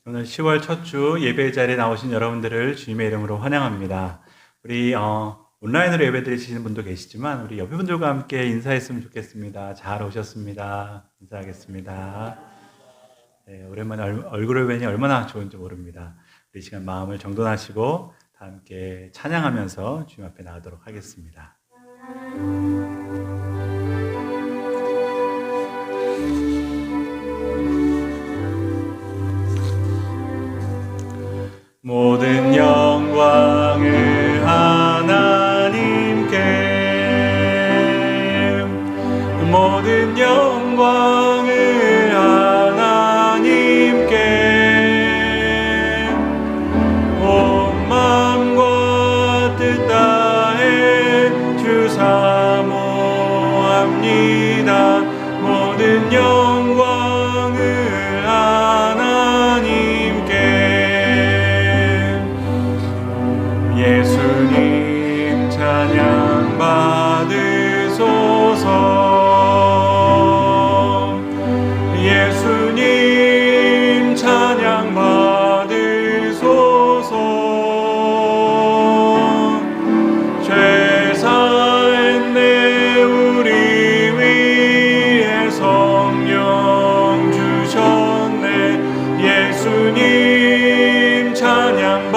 오늘 10월 첫 주 예배 자리에 나오신 여러분들을 주님의 이름으로 환영합니다. 우리 온라인으로 예배 드리시는 분도 계시지만 우리 옆에 분들과 함께 인사했으면 좋겠습니다. 잘 오셨습니다. 인사하겠습니다. 네, 오랜만에 얼굴을 뵈니 얼마나 좋은지 모릅니다. 우리 시간 마음을 정돈하시고 다 함께 찬양하면서 주님 앞에 나가도록 하겠습니다. 모든 영광을 하나님께, 모든 영광을 하나님께, 온 마음과 뜻 다해 주 사모합니다. 모든 영광을 하나님께. 예수님 찬양 받으소서. 예수님 찬양 받으소서. 죄 사했네 우리 위해 성령 주셨네. 예수님 찬양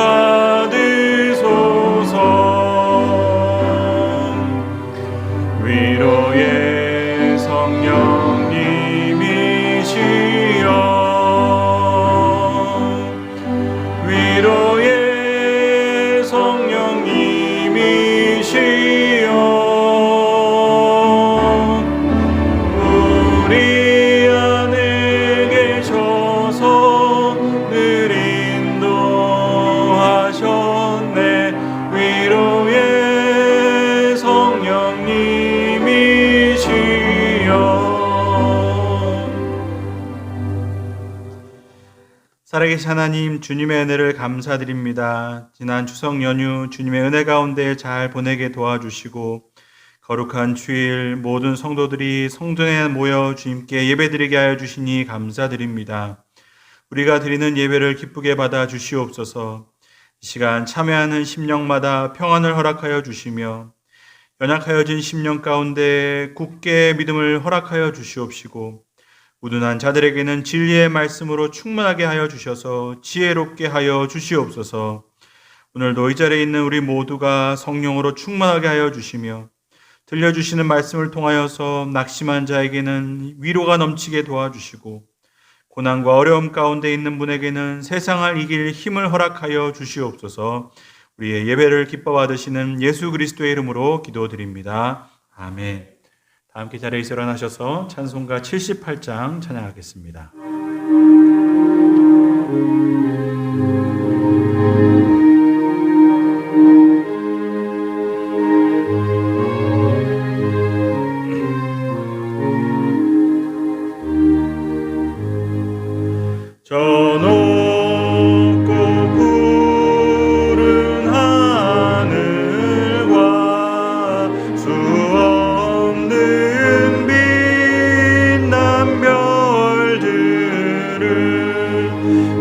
위로의 성령님이시여, 위로의 성령님이시여, 우리 안에 계셔서 늘 인도하셨네. 위로의 성령님 살아계신 하나님, 주님의 은혜를 감사드립니다. 지난 추석 연휴 주님의 은혜 가운데 잘 보내게 도와주시고 거룩한 주일 모든 성도들이 성전에 모여 주님께 예배드리게 하여 주시니 감사드립니다. 우리가 드리는 예배를 기쁘게 받아 주시옵소서. 이 시간 참여하는 심령마다 평안을 허락하여 주시며 연약하여진 심령 가운데 굳게 믿음을 허락하여 주시옵시고 우둔한 자들에게는 진리의 말씀으로 충만하게 하여 주셔서 지혜롭게 하여 주시옵소서. 오늘도 이 자리에 있는 우리 모두가 성령으로 충만하게 하여 주시며 들려주시는 말씀을 통하여서 낙심한 자에게는 위로가 넘치게 도와주시고 고난과 어려움 가운데 있는 분에게는 세상을 이길 힘을 허락하여 주시옵소서. 우리의 예배를 기뻐 받으시는 예수 그리스도의 이름으로 기도드립니다. 아멘. 다 함께 자리에서 일어나셔서 찬송가 78장 찬양하겠습니다.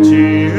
지으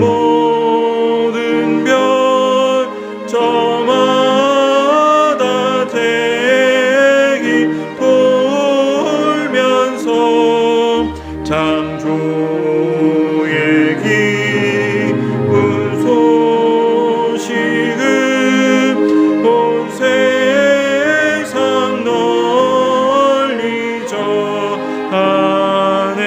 모든 별 저마다 대기 돌면서 창조의 기쁜 소식을 온 세상 널리 전하네.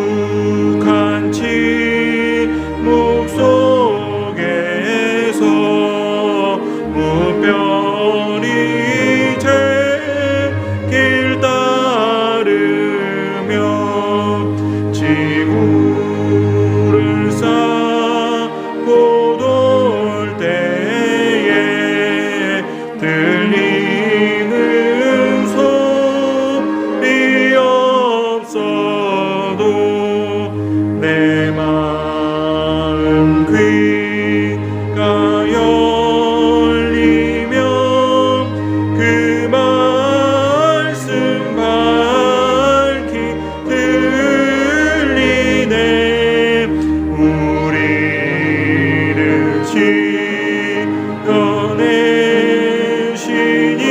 엄숙한 침묵 속에서 무별이 제길 따르며 지구를 쌓고 돌 때에 들리는 소리 없어도 내 마음 귀가 열리며 그 말씀 밝히 들리네. 우리를 지어내시니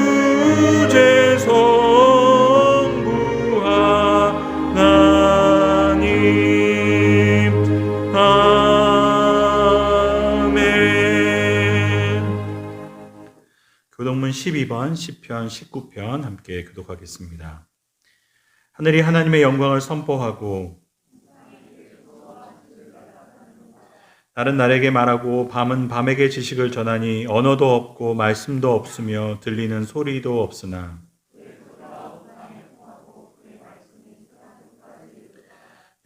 대주제 성부 하나님. 아멘. 교독문 12번, 10편, 19편 함께 교독하겠습니다. 하늘이 하나님의 영광을 선포하고 날은 날에게 말하고 밤은 밤에게 지식을 전하니 언어도 없고 말씀도 없으며 들리는 소리도 없으나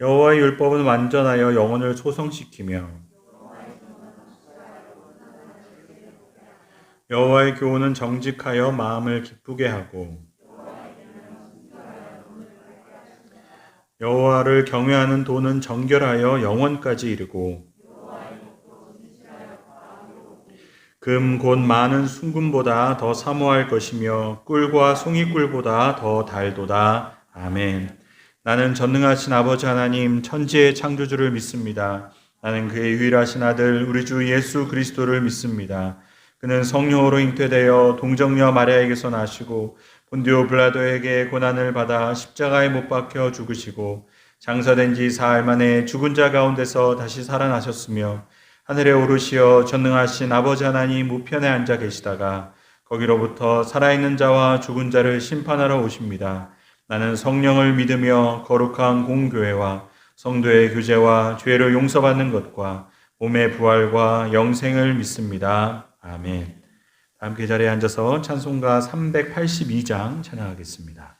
여호와의 율법은 완전하여 영혼을 소성시키며 여호와의 교훈은 정직하여 마음을 기쁘게 하고 여호와를 경외하는 도는 정결하여 영원까지 이르고 금 곧 많은 순금보다 더 사모할 것이며 꿀과 송이꿀보다 더 달도다. 아멘. 나는 전능하신 아버지 하나님 천지의 창조주를 믿습니다. 나는 그의 유일하신 아들 우리 주 예수 그리스도를 믿습니다. 그는 성령으로 잉태되어 동정녀 마리아에게서 나시고 본디오 빌라도에게 고난을 받아 십자가에 못 박혀 죽으시고 장사된 지 사흘 만에 죽은 자 가운데서 다시 살아나셨으며 하늘에 오르시어 전능하신 아버지 하나님 우편에 앉아 계시다가 거기로부터 살아있는 자와 죽은 자를 심판하러 오십니다. 나는 성령을 믿으며 거룩한 공교회와 성도의 교제와 죄를 용서받는 것과 몸의 부활과 영생을 믿습니다. 아멘. 함께 자리에 앉아서 찬송가 382장 찬양하겠습니다.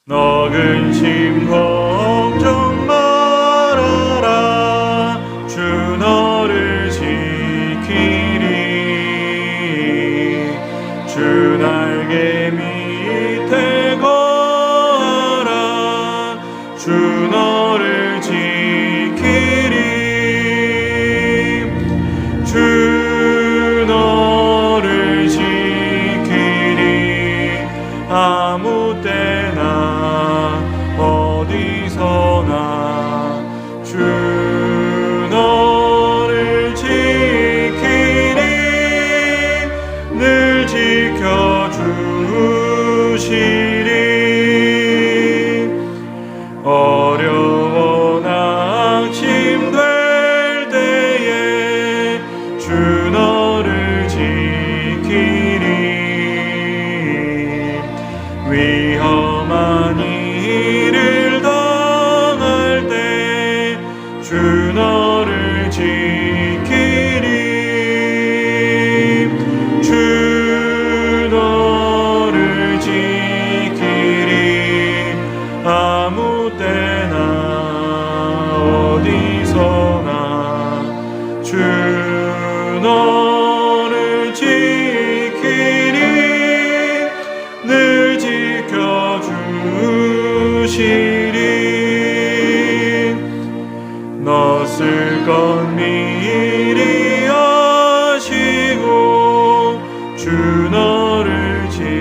너 근심 걱정 말아라. 주 너를 지키리. 주 날개 밑에 거하라. 주 너를 지키리. 주 너를 지키리. 아무 때나 어디서나 주 너를 지키리. 늘 지켜주시리. 어려워 낙심될 때에 주 너를 지키리. 위험한 일을 당할 때 주 너를 지키리. 주 너를 지키리. 아무 때나 어디서나 주 너를 지키리. 늘 지켜주시리. 너 쓸 것 면밀히 하시고 주 너를 지키리.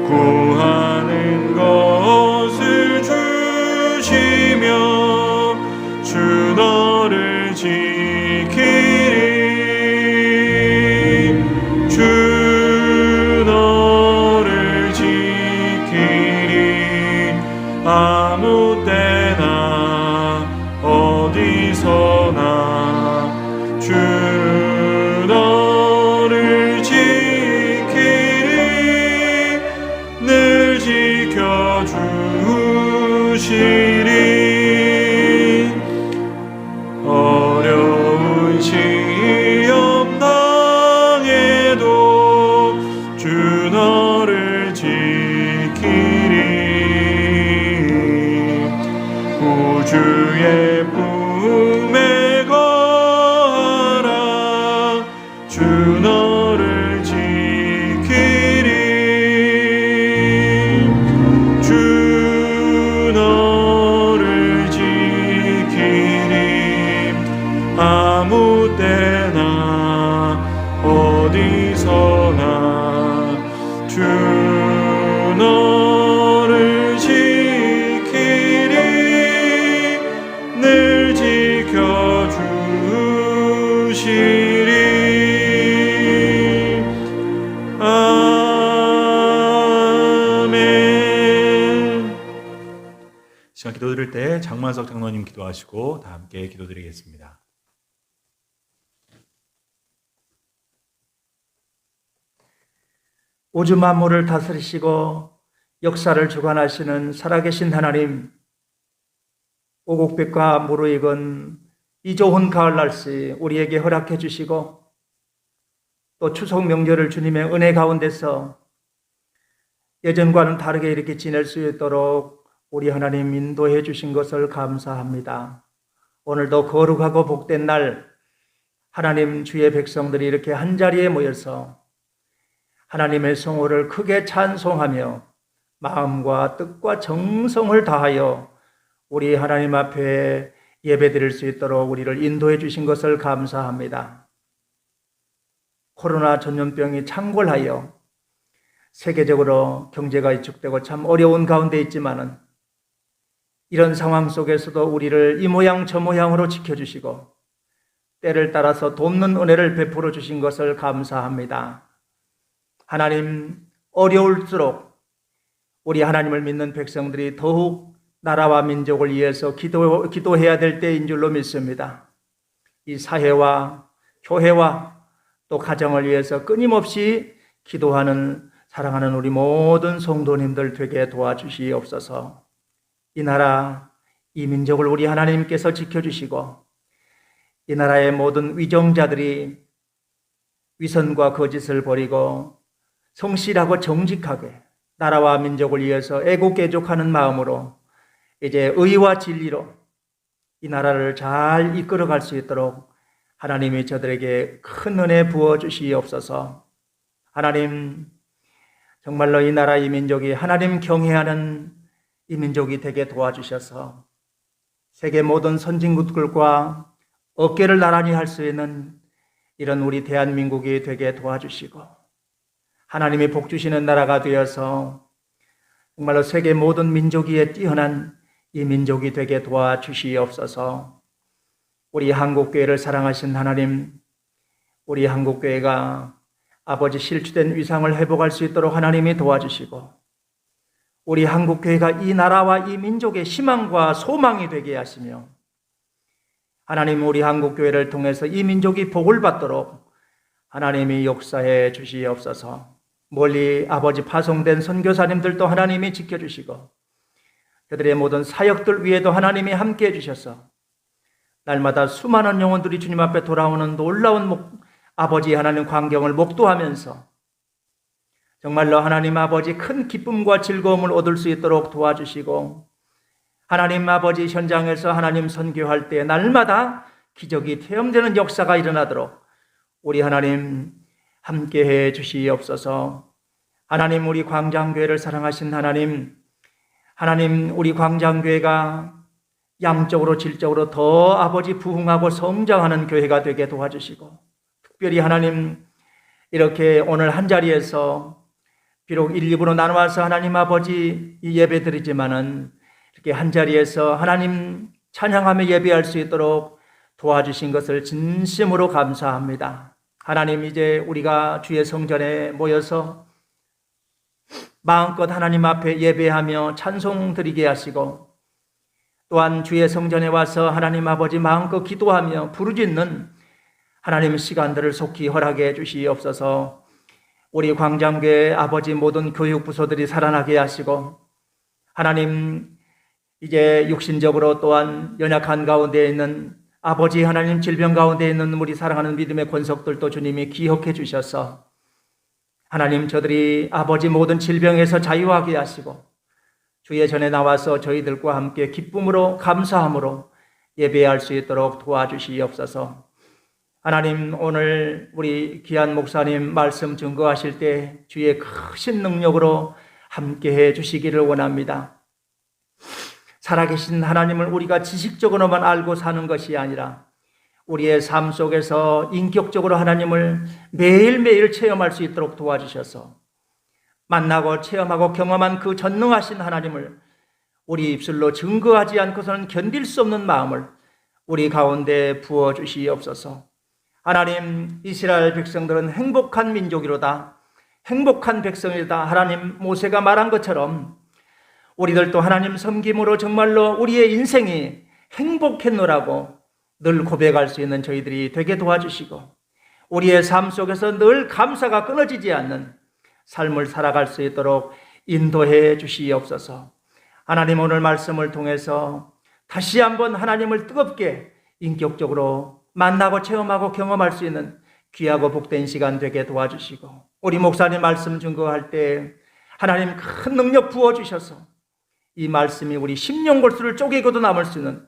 구하는 것을 주시며 주 너를 지키리. 주 너를 지키리. 아무 때나 어디서나 주 너를 지키리. 늘 지켜주시리. 어려운 시험 당해도 주 너를 지키리. 구주의 품에 거하라. 주 너를 지키리. 주 너를 지키리. 아무 때나 어디서나 주 너를 지키리. 늘 지켜주시리. 아멘. 시간 기도드릴 때 장만석 장로님 기도하시고 다 함께 기도드리겠습니다. 우주 만물을 다스리시고 역사를 주관하시는 살아계신 하나님, 오곡빛과 무르익은 이 좋은 가을 날씨 우리에게 허락해 주시고 또 추석 명절을 주님의 은혜 가운데서 예전과는 다르게 이렇게 지낼 수 있도록 우리 하나님 인도해 주신 것을 감사합니다. 오늘도 거룩하고 복된 날 하나님 주의 백성들이 이렇게 한자리에 모여서 하나님의 성호를 크게 찬송하며 마음과 뜻과 정성을 다하여 우리 하나님 앞에 예배드릴 수 있도록 우리를 인도해 주신 것을 감사합니다. 코로나 전염병이 창궐하여 세계적으로 경제가 위축되고 참 어려운 가운데 있지만은 이런 상황 속에서도 우리를 이 모양 저 모양으로 지켜주시고 때를 따라서 돕는 은혜를 베풀어 주신 것을 감사합니다. 하나님, 어려울수록 우리 하나님을 믿는 백성들이 더욱 나라와 민족을 위해서 기도해야 될 때인 줄로 믿습니다. 이 사회와 교회와 또 가정을 위해서 끊임없이 기도하는 사랑하는 우리 모든 성도님들 되게 도와주시옵소서. 이 나라, 이 민족을 우리 하나님께서 지켜주시고 이 나라의 모든 위정자들이 위선과 거짓을 버리고 성실하고 정직하게 나라와 민족을 위해서 애국애족하는 마음으로 이제 의와 진리로 이 나라를 잘 이끌어갈 수 있도록 하나님이 저들에게 큰 은혜 부어주시옵소서. 하나님, 정말로 이 나라 이 민족이 하나님 경외하는 이 민족이 되게 도와주셔서 세계 모든 선진국들과 어깨를 나란히 할 수 있는 이런 우리 대한민국이 되게 도와주시고 하나님이 복 주시는 나라가 되어서 정말로 세계 모든 민족 위에 뛰어난 이 민족이 되게 도와주시옵소서. 우리 한국교회를 사랑하신 하나님, 우리 한국교회가 아버지 실추된 위상을 회복할 수 있도록 하나님이 도와주시고 우리 한국교회가 이 나라와 이 민족의 희망과 소망이 되게 하시며 하나님, 우리 한국교회를 통해서 이 민족이 복을 받도록 하나님이 역사해 주시옵소서. 멀리 아버지 파송된 선교사님들도 하나님이 지켜주시고 그들의 모든 사역들 위에도 하나님이 함께해 주셔서 날마다 수많은 영혼들이 주님 앞에 돌아오는 놀라운 아버지 하나님 광경을 목도하면서 정말로 하나님 아버지 큰 기쁨과 즐거움을 얻을 수 있도록 도와주시고 하나님 아버지 현장에서 하나님 선교할 때 날마다 기적이 체험되는 역사가 일어나도록 우리 하나님 함께해 주시옵소서. 하나님, 우리 광장교회를 사랑하신 하나님, 하나님, 우리 광장교회가 양적으로 질적으로 더 아버지 부흥하고 성장하는 교회가 되게 도와주시고, 특별히 하나님 이렇게 오늘 한자리에서 비록 1, 2부로 나누어서 하나님 아버지 이 예배 드리지만은 이렇게 한자리에서 하나님 찬양하며 예배할 수 있도록 도와주신 것을 진심으로 감사합니다. 하나님, 이제 우리가 주의 성전에 모여서 마음껏 하나님 앞에 예배하며 찬송 드리게 하시고, 또한 주의 성전에 와서 하나님 아버지 마음껏 기도하며 부르짖는 하나님 시간들을 속히 허락해 주시옵소서. 우리 광장교회 아버지 모든 교육부서들이 살아나게 하시고, 하나님 이제 육신적으로 또한 연약한 가운데 있는 아버지 하나님, 질병 가운데 있는 우리 사랑하는 믿음의 권속들도 주님이 기억해 주셔서 하나님, 저들이 아버지 모든 질병에서 자유하게 하시고 주의 전에 나와서 저희들과 함께 기쁨으로 감사함으로 예배할 수 있도록 도와주시옵소서. 하나님, 오늘 우리 귀한 목사님 말씀 증거하실 때 주의 크신 능력으로 함께해 주시기를 원합니다. 살아계신 하나님을 우리가 지식적으로만 알고 사는 것이 아니라 우리의 삶 속에서 인격적으로 하나님을 매일매일 체험할 수 있도록 도와주셔서 만나고 체험하고 경험한 그 전능하신 하나님을 우리 입술로 증거하지 않고서는 견딜 수 없는 마음을 우리 가운데 부어주시옵소서. 하나님, 이스라엘 백성들은 행복한 민족이로다, 행복한 백성이다. 하나님, 모세가 말한 것처럼 우리들도 하나님 섬김으로 정말로 우리의 인생이 행복했노라고 늘 고백할 수 있는 저희들이 되게 도와주시고, 우리의 삶 속에서 늘 감사가 끊어지지 않는 삶을 살아갈 수 있도록 인도해 주시옵소서. 하나님, 오늘 말씀을 통해서 다시 한번 하나님을 뜨겁게 인격적으로 만나고 체험하고 경험할 수 있는 귀하고 복된 시간 되게 도와주시고, 우리 목사님 말씀 증거할 때 하나님 큰 능력 부어주셔서 이 말씀이 우리 심령골수를 쪼개고도 남을 수 있는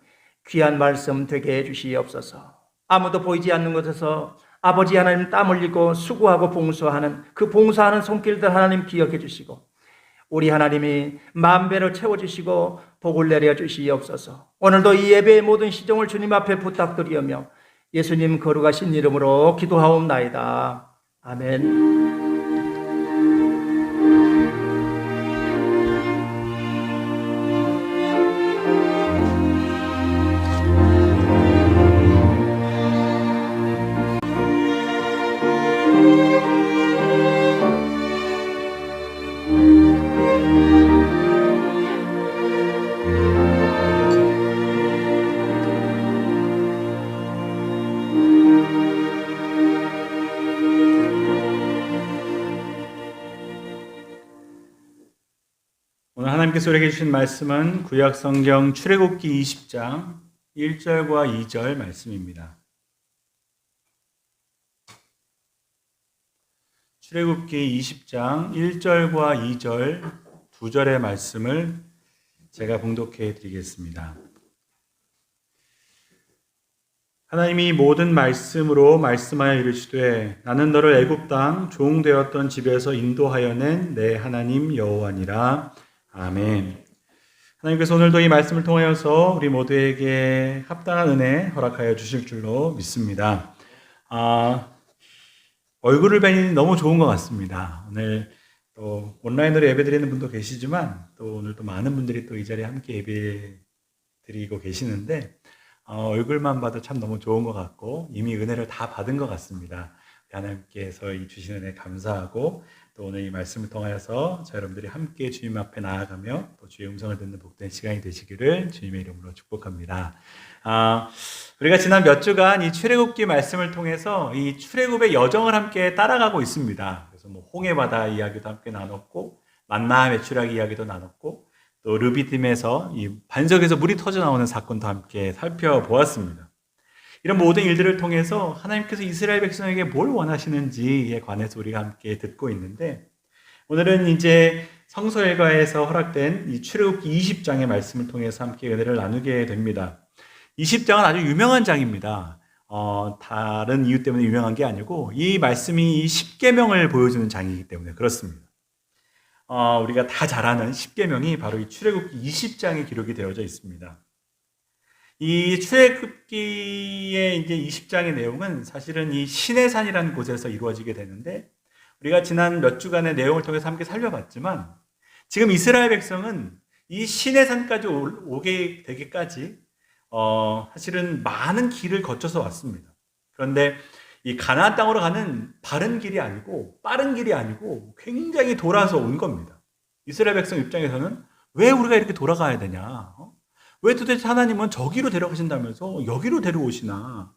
귀한 말씀 되게 해주시옵소서. 아무도 보이지 않는 곳에서 아버지 하나님 땀 흘리고 수고하고 봉사하는 그 봉사하는 손길들 하나님 기억해 주시고, 우리 하나님이 만배로 채워주시고 복을 내려 주시옵소서. 오늘도 이 예배의 모든 시종을 주님 앞에 부탁드리며 예수님 거룩하신 이름으로 기도하옵나이다. 아멘. 오늘 하나님께서 우리에게 주신 말씀은 구약성경 출애굽기 20장 1절과 2절 말씀입니다. 출애굽기 20장 1절과 2절 두 절의 말씀을 제가 봉독해 드리겠습니다. 하나님이 모든 말씀으로 말씀하여 이르시되 나는 너를 애굽 땅 종 되었던 집에서 인도하여 낸 내 하나님 여호와니라. 아멘. 하나님께서 오늘도 이 말씀을 통하여서 우리 모두에게 합당한 은혜 허락하여 주실 줄로 믿습니다. 얼굴을 뵈니 너무 좋은 것 같습니다. 오늘 또 온라인으로 예배드리는 분도 계시지만 또 오늘 또 많은 분들이 또 이 자리에 함께 예배드리고 계시는데 얼굴만 봐도 참 너무 좋은 것 같고 이미 은혜를 다 받은 것 같습니다. 하나님께서 이 주신 은혜 감사하고 또 오늘 이 말씀을 통하여서 저 여러분들이 함께 주님 앞에 나아가며 또 주의 음성을 듣는 복된 시간이 되시기를 주님의 이름으로 축복합니다. 우리가 지난 몇 주간 이 출애굽기 말씀을 통해서 이 출애굽의 여정을 함께 따라가고 있습니다. 그래서 뭐 홍해바다 이야기도 함께 나눴고 만나 매출하기 이야기도 나눴고 또 르비딤에서 이 반석에서 물이 터져 나오는 사건도 함께 살펴보았습니다. 이런 모든 일들을 통해서 하나님께서 이스라엘 백성에게 뭘 원하시는지에 관해서 우리가 함께 듣고 있는데, 오늘은 이제 성서 일과에서 허락된 이 출애굽기 20장의 말씀을 통해서 함께 은혜를 나누게 됩니다. 20장은 아주 유명한 장입니다. 다른 이유 때문에 유명한 게 아니고 이 말씀이 이 십계명을 보여주는 장이기 때문에 그렇습니다. 우리가 다 잘 아는 십계명이 바로 이 출애굽기 20장에 기록이 되어져 있습니다. 이 출애굽기의 이제 20장의 내용은 사실은 이 시내산이라는 곳에서 이루어지게 되는데, 우리가 지난 몇 주간의 내용을 통해서 함께 살펴봤지만, 지금 이스라엘 백성은 이 시내산까지 오게 되기까지 사실은 많은 길을 거쳐서 왔습니다. 그런데 이 가나안 땅으로 가는 바른 길이 아니고, 빠른 길이 아니고 굉장히 돌아서 온 겁니다. 이스라엘 백성 입장에서는 왜 우리가 이렇게 돌아가야 되냐? 왜 도대체 하나님은 저기로 데려가신다면서 여기로 데려오시나?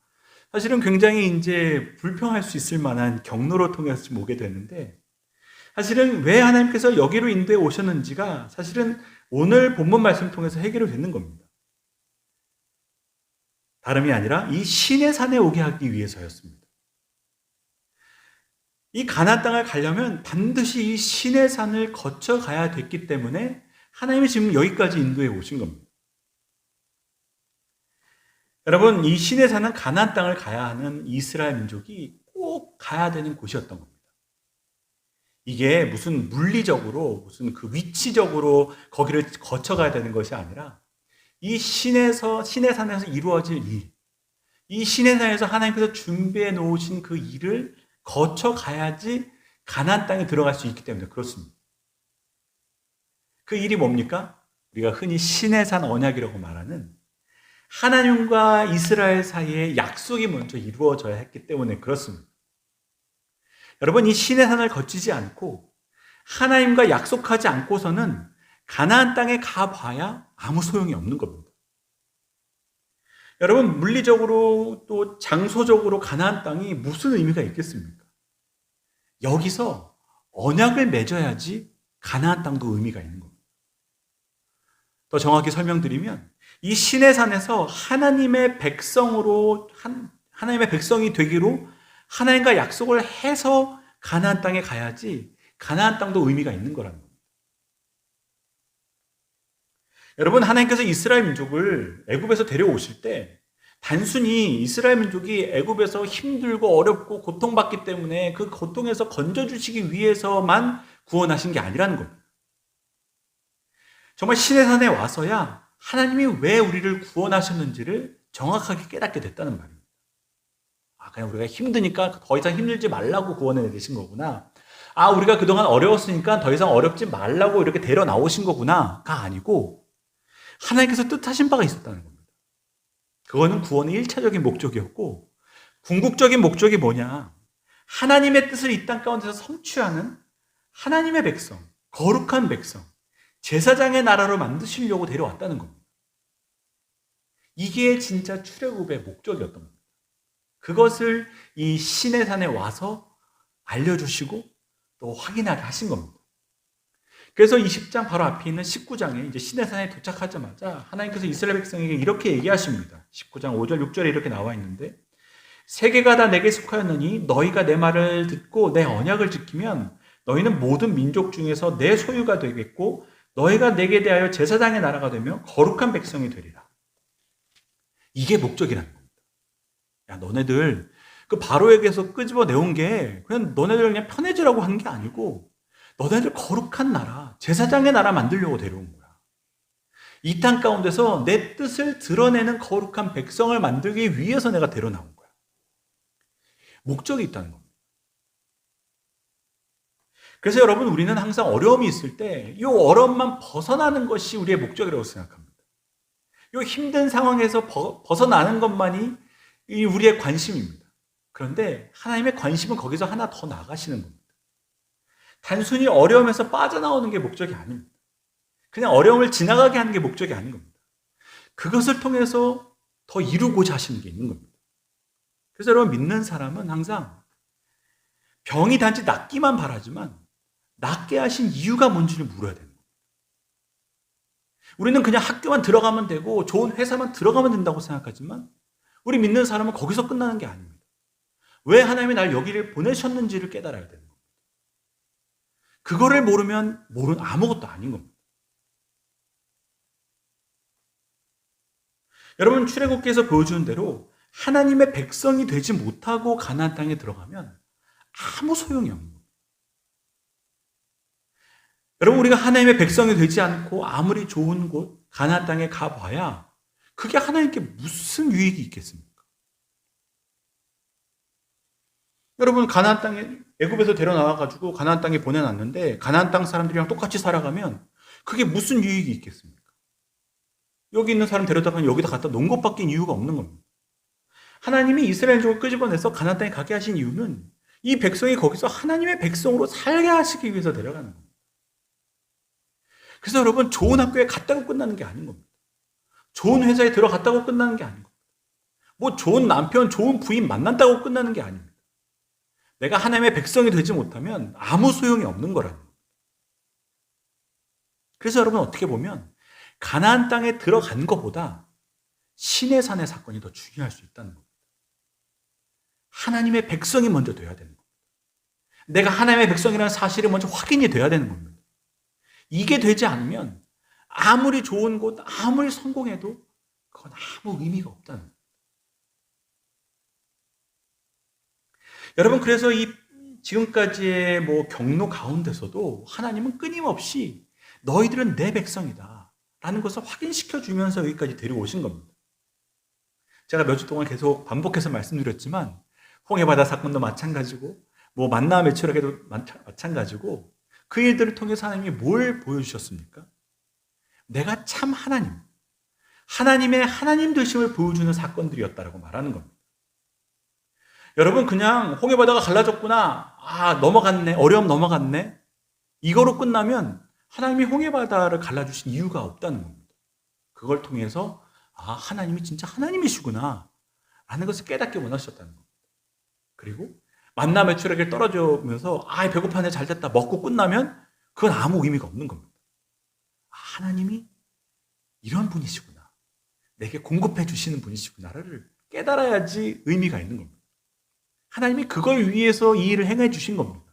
사실은 굉장히 이제 불평할 수 있을 만한 경로를 통해서 지금 오게 되는데, 사실은 왜 하나님께서 여기로 인도해 오셨는지가 사실은 오늘 본문 말씀을 통해서 해결이 되는 겁니다. 다름이 아니라 이 시내산에 오게 하기 위해서였습니다. 이 가나안 땅을 가려면 반드시 이 시내산을 거쳐 가야 됐기 때문에 하나님이 지금 여기까지 인도해 오신 겁니다. 여러분, 이 시내산은 가나안 땅을 가야 하는 이스라엘 민족이 꼭 가야 되는 곳이었던 겁니다. 이게 무슨 물리적으로, 무슨 그 위치적으로 거기를 거쳐가야 되는 것이 아니라, 이 시내산에서 이루어질 일, 이 시내산에서 하나님께서 준비해 놓으신 그 일을 거쳐가야지 가나안 땅에 들어갈 수 있기 때문에 그렇습니다. 그 일이 뭡니까? 우리가 흔히 시내산 언약이라고 말하는 하나님과 이스라엘 사이에 약속이 먼저 이루어져야 했기 때문에 그렇습니다. 여러분, 이 시내산을 거치지 않고 하나님과 약속하지 않고서는 가나안 땅에 가봐야 아무 소용이 없는 겁니다. 여러분, 물리적으로 또 장소적으로 가나안 땅이 무슨 의미가 있겠습니까? 여기서 언약을 맺어야지 가나안 땅도 의미가 있는 겁니다. 더 정확히 설명드리면, 이 시내산에서 하나님의 백성으로 하나님의 백성이 되기로 하나님과 약속을 해서 가나안 땅에 가야지 가나안 땅도 의미가 있는 거라는 겁니다. 여러분, 하나님께서 이스라엘 민족을 애굽에서 데려오실 때 단순히 이스라엘 민족이 애굽에서 힘들고 어렵고 고통받기 때문에 그 고통에서 건져주시기 위해서만 구원하신 게 아니라는 겁니다. 정말 시내산에 와서야 하나님이 왜 우리를 구원하셨는지를 정확하게 깨닫게 됐다는 말입니다. 그냥 우리가 힘드니까 더 이상 힘들지 말라고 구원해 내신 거구나. 우리가 그동안 어려웠으니까 더 이상 어렵지 말라고 이렇게 데려 나오신 거구나가 아니고, 하나님께서 뜻하신 바가 있었다는 겁니다. 그거는 구원의 1차적인 목적이었고, 궁극적인 목적이 뭐냐? 하나님의 뜻을 이 땅 가운데서 성취하는 하나님의 백성, 거룩한 백성, 제사장의 나라로 만드시려고 데려왔다는 겁니다. 이게 진짜 출애굽의 목적이었던 겁니다. 그것을 이 시내산에 와서 알려주시고 또 확인하게 하신 겁니다. 그래서 20장 바로 앞에 있는 19장에 이제 시내산에 도착하자마자 하나님께서 이스라엘 백성에게 이렇게 얘기하십니다. 19장 5절 6절에 이렇게 나와 있는데, 세계가 다 내게 속하였느니 너희가 내 말을 듣고 내 언약을 지키면 너희는 모든 민족 중에서 내 소유가 되겠고 너희가 내게 대하여 제사장의 나라가 되며 거룩한 백성이 되리라. 이게 목적이라는 겁니다. 야, 너네들 그 바로에게서 끄집어내온 게 그냥 너네들 그냥 편해지라고 한 게 아니고, 너네들 거룩한 나라, 제사장의 나라 만들려고 데려온 거야. 이 땅 가운데서 내 뜻을 드러내는 거룩한 백성을 만들기 위해서 내가 데려 나온 거야. 목적이 있다는 겁니다. 그래서 여러분, 우리는 항상 어려움이 있을 때 이 어려움만 벗어나는 것이 우리의 목적이라고 생각합니다. 이 힘든 상황에서 벗어나는 것만이 우리의 관심입니다. 그런데 하나님의 관심은 거기서 하나 더 나가시는 겁니다. 단순히 어려움에서 빠져나오는 게 목적이 아닙니다. 그냥 어려움을 지나가게 하는 게 목적이 아닌 겁니다. 그것을 통해서 더 이루고자 하시는 게 있는 겁니다. 그래서 여러분, 믿는 사람은 항상 병이 단지 낫기만 바라지만 낫게 하신 이유가 뭔지를 물어야 됩니다. 우리는 그냥 학교만 들어가면 되고 좋은 회사만 들어가면 된다고 생각하지만, 우리 믿는 사람은 거기서 끝나는 게 아닙니다. 왜 하나님이 날 여기를 보내셨는지를 깨달아야 되는 겁니다. 그거를 모르면 아무것도 아닌 겁니다. 여러분, 출애굽기에서 보여주는 대로 하나님의 백성이 되지 못하고 가나안 땅에 들어가면 아무 소용이 없는 겁니다. 여러분, 우리가 하나님의 백성이 되지 않고 아무리 좋은 곳 가나안 땅에 가봐야 그게 하나님께 무슨 유익이 있겠습니까? 여러분, 가나안 땅에 애굽에서 데려 나와 가지고 가나안 땅에 보내놨는데 가나안 땅 사람들이랑 똑같이 살아가면 그게 무슨 유익이 있겠습니까? 여기 있는 사람 데려다가 여기다 갖다 놓은 것밖에 이유가 없는 겁니다. 하나님이 이스라엘족을 끄집어내서 가나안 땅에 가게 하신 이유는 이 백성이 거기서 하나님의 백성으로 살게 하시기 위해서 데려가는 겁니다. 그래서 여러분, 좋은 학교에 갔다고 끝나는 게 아닌 겁니다. 좋은 회사에 들어갔다고 끝나는 게 아닌 겁니다. 뭐 좋은 남편, 좋은 부인 만난다고 끝나는 게 아닙니다. 내가 하나님의 백성이 되지 못하면 아무 소용이 없는 거라는 겁니다. 그래서 여러분, 어떻게 보면 가나안 땅에 들어간 것보다 시내산의 사건이 더 중요할 수 있다는 겁니다. 하나님의 백성이 먼저 돼야 되는 겁니다. 내가 하나님의 백성이라는 사실이 먼저 확인이 돼야 되는 겁니다. 이게 되지 않으면 아무리 좋은 곳, 아무리 성공해도 그건 아무 의미가 없다는 겁니다. 여러분, 그래서 이 지금까지의 뭐 경로 가운데서도 하나님은 끊임없이 너희들은 내 백성이다 라는 것을 확인시켜 주면서 여기까지 데려오신 겁니다. 제가 몇 주 동안 계속 반복해서 말씀드렸지만 홍해바다 사건도 마찬가지고 뭐 만나 매출하게도 마찬가지고 그 일들을 통해서 하나님이 뭘 보여주셨습니까? 내가 참 하나님의 하나님 되심을 보여주는 사건들이었다라고 말하는 겁니다. 여러분, 그냥 홍해바다가 갈라졌구나, 넘어갔네, 어려움 넘어갔네, 이거로 끝나면 하나님이 홍해바다를 갈라주신 이유가 없다는 겁니다. 그걸 통해서 하나님이 진짜 하나님이시구나 라는 것을 깨닫게 원하셨다는 겁니다. 그리고 만나 매출에게 떨어지면서 배고파네, 잘됐다, 먹고 끝나면 그건 아무 의미가 없는 겁니다. 하나님이 이런 분이시구나, 내게 공급해 주시는 분이시구나를 깨달아야지 의미가 있는 겁니다. 하나님이 그걸 위해서 이 일을 행해 주신 겁니다.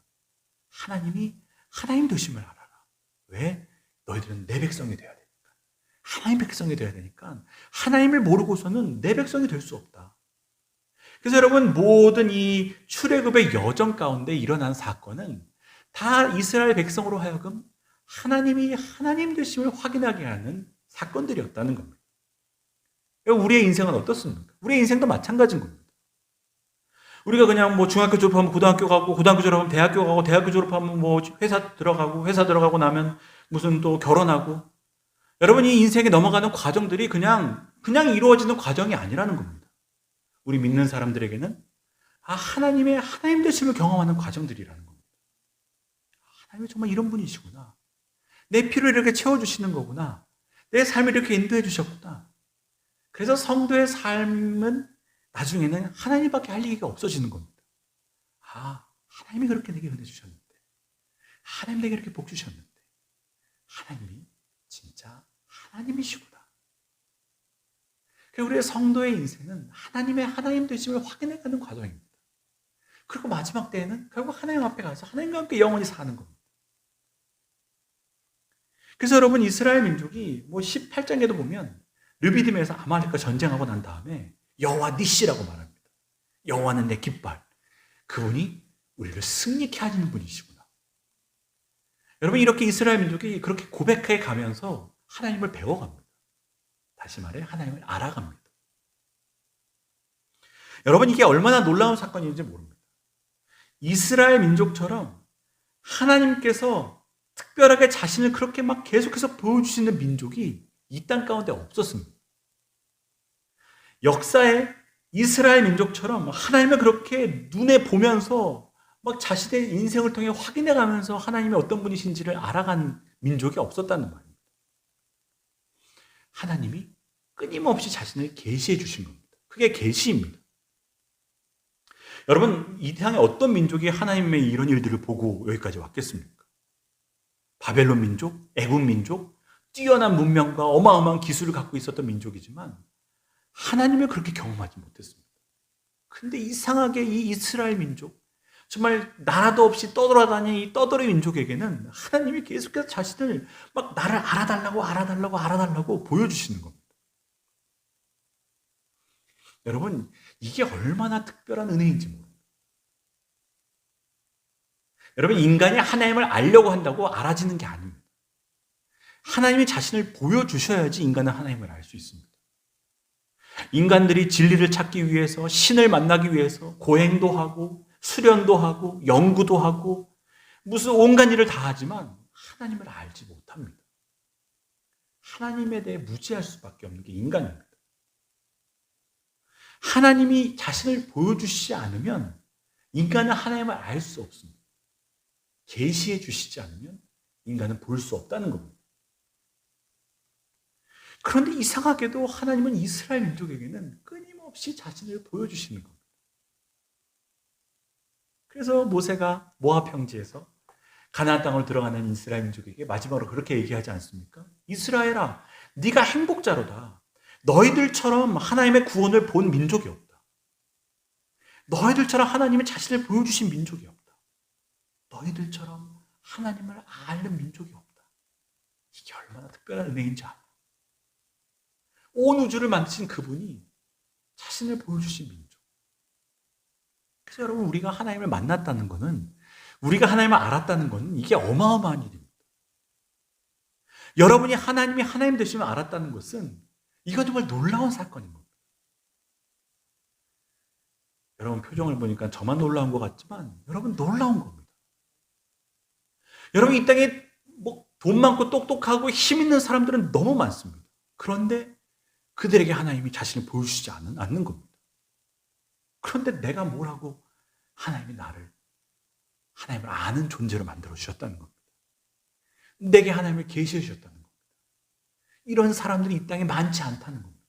하나님이 하나님 되심을 알아라. 왜? 너희들은 내 백성이 되어야 되니까. 하나님 백성이 되어야 되니까 하나님을 모르고서는 내 백성이 될 수 없다. 그래서 여러분, 모든 이 출애굽의 여정 가운데 일어난 사건은 다 이스라엘 백성으로 하여금 하나님이 하나님 되심을 확인하게 하는 사건들이었다는 겁니다. 우리의 인생은 어떻습니까? 우리의 인생도 마찬가지인 겁니다. 우리가 그냥 뭐 중학교 졸업하면 고등학교 가고, 고등학교 졸업하면 대학교 가고, 대학교 졸업하면 뭐 회사 들어가고 나면 무슨 또 결혼하고. 여러분, 이 인생에 넘어가는 과정들이 그냥 이루어지는 과정이 아니라는 겁니다. 우리 믿는 사람들에게는 하나님의 하나님 되심을 경험하는 과정들이라는 겁니다. 하나님이 정말 이런 분이시구나. 내 피를 이렇게 채워주시는 거구나. 내 삶을 이렇게 인도해 주셨구나. 그래서 성도의 삶은 나중에는 하나님밖에 할 얘기가 없어지는 겁니다. 하나님이 그렇게 내게 은혜 주셨는데, 하나님 내게 이렇게 복 주셨는데, 하나님이 진짜 하나님이시구나. 그리고 우리의 성도의 인생은 하나님의 하나님 되심을 확인해가는 과정입니다. 그리고 마지막 때에는 결국 하나님 앞에 가서 하나님과 함께 영원히 사는 겁니다. 그래서 여러분, 이스라엘 민족이 뭐 18장에도 보면 르비딤에서 아말렉과 전쟁하고 난 다음에 여호와 니시라고 말합니다. 여호와는 내 깃발. 그분이 우리를 승리케 하시는 분이시구나. 여러분, 이렇게 이스라엘 민족이 그렇게 고백해 가면서 하나님을 배워갑니다. 다시 말해 하나님을 알아갑니다. 여러분, 이게 얼마나 놀라운 사건인지 모릅니다. 이스라엘 민족처럼 하나님께서 특별하게 자신을 그렇게 막 계속해서 보여주시는 민족이 이 땅 가운데 없었습니다. 역사에 이스라엘 민족처럼 하나님을 그렇게 눈에 보면서 막 자신의 인생을 통해 확인해 가면서 하나님이 어떤 분이신지를 알아간 민족이 없었다는 말입니다. 하나님이 끊임없이 자신을 계시해 주신 겁니다. 그게 계시입니다. 여러분, 이 세상에 어떤 민족이 하나님의 이런 일들을 보고 여기까지 왔겠습니까? 바벨론 민족, 애굽 민족, 뛰어난 문명과 어마어마한 기술을 갖고 있었던 민족이지만 하나님을 그렇게 경험하지 못했습니다. 근데 이상하게 이 이스라엘 민족, 정말 나라도 없이 떠돌아다니는 이 떠돌이 민족에게는 하나님이 계속해서 자신을 막 나를 알아달라고 보여주시는 겁니다. 여러분, 이게 얼마나 특별한 은혜인지 모릅니다. 여러분, 인간이 하나님을 알려고 한다고 알아지는 게 아닙니다. 하나님이 자신을 보여주셔야지 인간은 하나님을 알 수 있습니다. 인간들이 진리를 찾기 위해서, 신을 만나기 위해서 고행도 하고 수련도 하고 연구도 하고 무슨 온갖 일을 다 하지만 하나님을 알지 못합니다. 하나님에 대해 무지할 수밖에 없는 게 인간입니다. 하나님이 자신을 보여주시지 않으면 인간은 하나님을 알 수 없습니다. 계시해 주시지 않으면 인간은 볼 수 없다는 겁니다. 그런데 이상하게도 하나님은 이스라엘 민족에게는 끊임없이 자신을 보여주시는 겁니다. 그래서 모세가 모압 평지에서 가나안 땅으로 들어가는 이스라엘 민족에게 마지막으로 그렇게 얘기하지 않습니까? 이스라엘아, 네가 행복자로다. 너희들처럼 하나님의 구원을 본 민족이 없다. 너희들처럼 하나님의 자신을 보여주신 민족이 없다. 너희들처럼 하나님을 아는 민족이 없다. 이게 얼마나 특별한 은혜인지 알아. 온 우주를 만드신 그분이 자신을 보여주신 민족. 그래서 여러분, 우리가 하나님을 만났다는 것은, 우리가 하나님을 알았다는 것은 이게 어마어마한 일입니다. 여러분이 하나님이 하나님 되심을 알았다는 것은 이건 정말 놀라운 사건인 겁니다. 여러분 표정을 보니까 저만 놀라운 것 같지만 여러분 놀라운 겁니다. 여러분 이 땅에 돈 많고 똑똑하고 힘 있는 사람들은 너무 많습니다. 그런데 그들에게 하나님이 자신을 보여주시지 않는 겁니다. 그런데 내가 뭘 하고 하나님이 나를 하나님을 아는 존재로 만들어 주셨다는 겁니다. 내게 하나님을 계시해 주셨다는 겁니다. 이런 사람들이 이 땅에 많지 않다는 겁니다.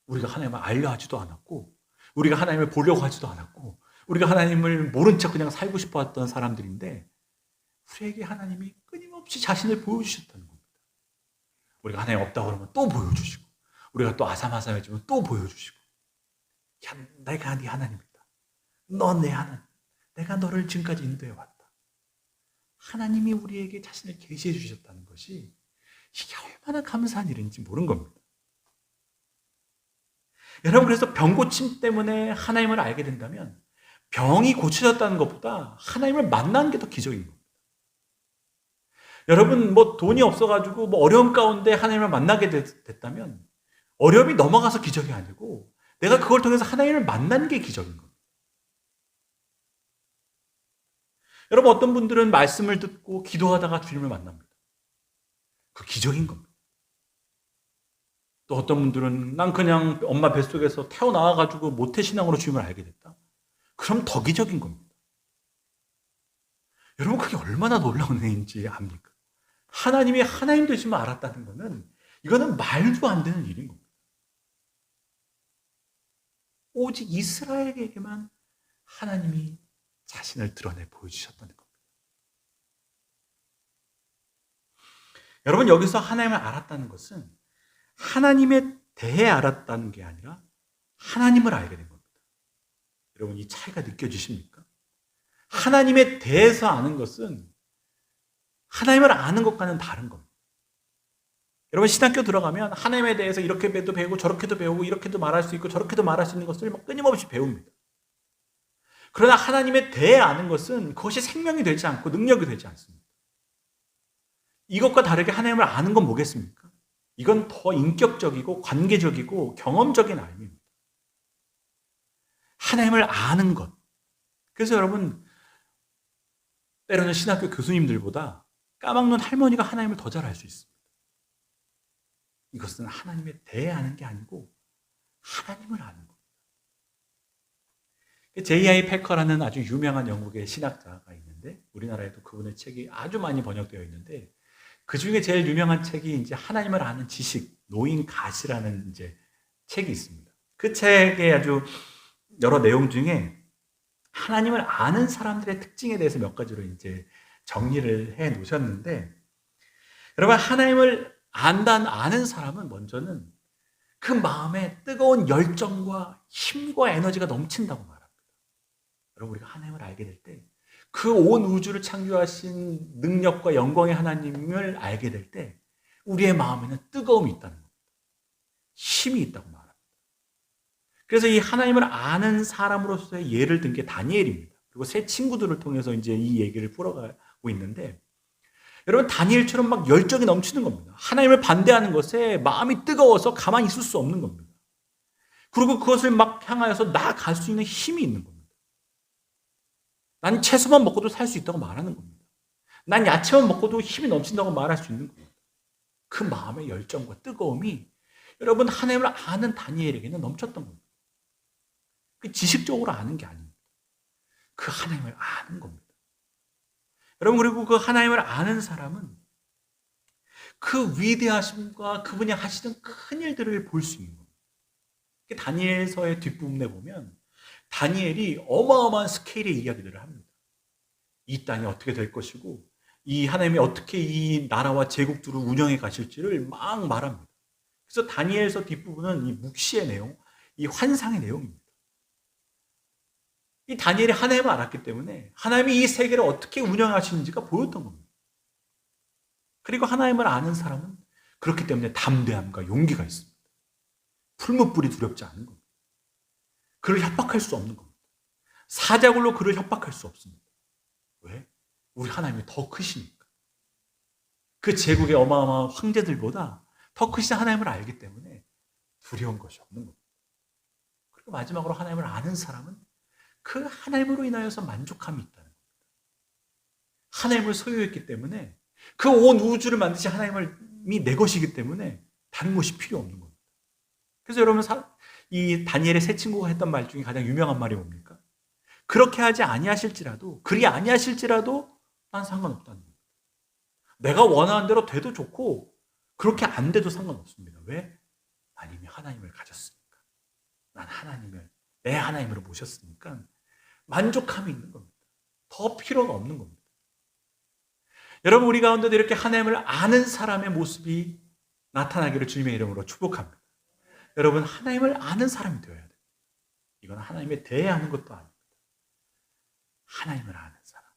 우리가 하나님을 알려 하지도 않았고, 우리가 하나님을 보려고 하지도 않았고, 우리가 하나님을 모른 척 그냥 살고 싶어 했던 사람들인데, 우리에게 하나님이 끊임없이 자신을 보여주셨다는 겁니다. 우리가 하나님 없다고 그러면 또 보여주시고, 우리가 또 아삼아삼해지면 또 보여주시고, 야, 내가 네 하나님이다. 너 내 하나님. 내가 너를 지금까지 인도해 왔다. 하나님이 우리에게 자신을 계시해 주셨다는 것이 이게 얼마나 감사한 일인지 모르는 겁니다. 여러분, 그래서 병고침 때문에 하나님을 알게 된다면 병이 고쳐졌다는 것보다 하나님을 만나는 게 더 기적인 겁니다. 여러분, 돈이 없어가지고 어려움 가운데 하나님을 만나게 됐다면 어려움이 넘어가서 기적이 아니고 내가 그걸 통해서 하나님을 만난 게 기적인 겁니다. 여러분, 어떤 분들은 말씀을 듣고 기도하다가 주님을 만납니다. 그 기적인 겁니다. 또 어떤 분들은 난 그냥 엄마 뱃속에서 태어나와가지고 모태신앙으로 주님을 알게 됐다. 그럼 더 기적인 겁니다. 여러분, 그게 얼마나 놀라운 은혜인지 압니까? 하나님이 하나님 되심을 알았다는 것은 이거는 말도 안 되는 일인 겁니다. 오직 이스라엘에게만 하나님이 자신을 드러내 보여주셨다는 겁니다. 여러분, 여기서 하나님을 알았다는 것은 하나님에 대해 알았다는 게 아니라 하나님을 알게 된 겁니다. 여러분, 이 차이가 느껴지십니까? 하나님에 대해서 아는 것은 하나님을 아는 것과는 다른 겁니다. 여러분, 신학교 들어가면 하나님에 대해서 이렇게도 배우고 저렇게도 배우고 이렇게도 말할 수 있고 저렇게도 말할 수 있는 것을 끊임없이 배웁니다. 그러나 하나님에 대해 아는 것은 그것이 생명이 되지 않고 능력이 되지 않습니다. 이것과 다르게 하나님을 아는 건 뭐겠습니까? 이건 더 인격적이고 관계적이고 경험적인 알입니다. 하나님을 아는 것. 그래서 여러분, 때로는 신학교 교수님들보다 까막눈 할머니가 하나님을 더 잘 알 수 있습니다. 이것은 하나님에 대해 아는 게 아니고 하나님을 아는 겁니다. J.I. 패커라는 아주 유명한 영국의 신학자가 있는데, 우리나라에도 그분의 책이 아주 많이 번역되어 있는데, 그 중에 제일 유명한 책이 이제 하나님을 아는 지식, 노인 가시라는 이제 책이 있습니다. 그 책의 아주 여러 내용 중에 하나님을 아는 사람들의 특징에 대해서 몇 가지로 이제 정리를 해 놓으셨는데, 여러분, 하나님을 아는 사람은 먼저는 그 마음에 뜨거운 열정과 힘과 에너지가 넘친다고 말합니다. 여러분, 우리가 하나님을 알게 될 때, 그 온 우주를 창조하신 능력과 영광의 하나님을 알게 될 때, 우리의 마음에는 뜨거움이 있다는 겁니다. 힘이 있다고 말합니다. 그래서 이 하나님을 아는 사람으로서의 예를 든 게 다니엘입니다. 그리고 세 친구들을 통해서 이제 이 얘기를 풀어가고 있는데, 여러분, 다니엘처럼 막 열정이 넘치는 겁니다. 하나님을 반대하는 것에 마음이 뜨거워서 가만히 있을 수 없는 겁니다. 그리고 그것을 막 향하여서 나아갈 수 있는 힘이 있는 겁니다. 난 채소만 먹고도 살 수 있다고 말하는 겁니다. 난 야채만 먹고도 힘이 넘친다고 말할 수 있는 겁니다. 그 마음의 열정과 뜨거움이 여러분, 하나님을 아는 다니엘에게는 넘쳤던 겁니다. 그 지식적으로 아는 게 아닙니다. 그 하나님을 아는 겁니다. 여러분, 그리고 그 하나님을 아는 사람은 그 위대하심과 그분이 하시는 큰 일들을 볼 수 있는 겁니다. 다니엘서의 뒷부분에 보면 다니엘이 어마어마한 스케일의 이야기들을 합니다. 이 땅이 어떻게 될 것이고 이 하나님이 어떻게 이 나라와 제국들을 운영해 가실지를 막 말합니다. 그래서 다니엘서 뒷부분은 이 묵시의 내용, 이 환상의 내용입니다. 이 다니엘이 하나님을 알았기 때문에 하나님이 이 세계를 어떻게 운영하시는지가 보였던 겁니다. 그리고 하나님을 아는 사람은 그렇기 때문에 담대함과 용기가 있습니다. 풀무불이 두렵지 않은 겁니다. 그를 협박할 수 없는 겁니다. 사자굴로 그를 협박할 수 없습니다. 왜? 우리 하나님이 더 크시니까. 그 제국의 어마어마한 황제들보다 더 크신 하나님을 알기 때문에 두려운 것이 없는 겁니다. 그리고 마지막으로 하나님을 아는 사람은 그 하나님으로 인하여서 만족함이 있다는 겁니다. 하나님을 소유했기 때문에 그 온 우주를 만드신 하나님이 내 것이기 때문에 다른 것이 필요 없는 겁니다. 그래서 여러분, 이 다니엘의 세 친구가 했던 말 중에 가장 유명한 말이 뭡니까? 그렇게 하지 아니하실지라도, 그리 아니하실지라도 난 상관없다는 겁니다. 내가 원하는 대로 돼도 좋고 그렇게 안 돼도 상관없습니다. 왜? 난 이미 하나님을 가졌으니까. 난 하나님을 내 하나님으로 모셨으니까 만족함이 있는 겁니다. 더 필요가 없는 겁니다. 여러분, 우리 가운데도 이렇게 하나님을 아는 사람의 모습이 나타나기를 주님의 이름으로 축복합니다. 여러분, 하나님을 아는 사람이 되어야 돼요. 이건 하나님에 대해 하는 것도 아닙니다. 하나님을 아는 사람.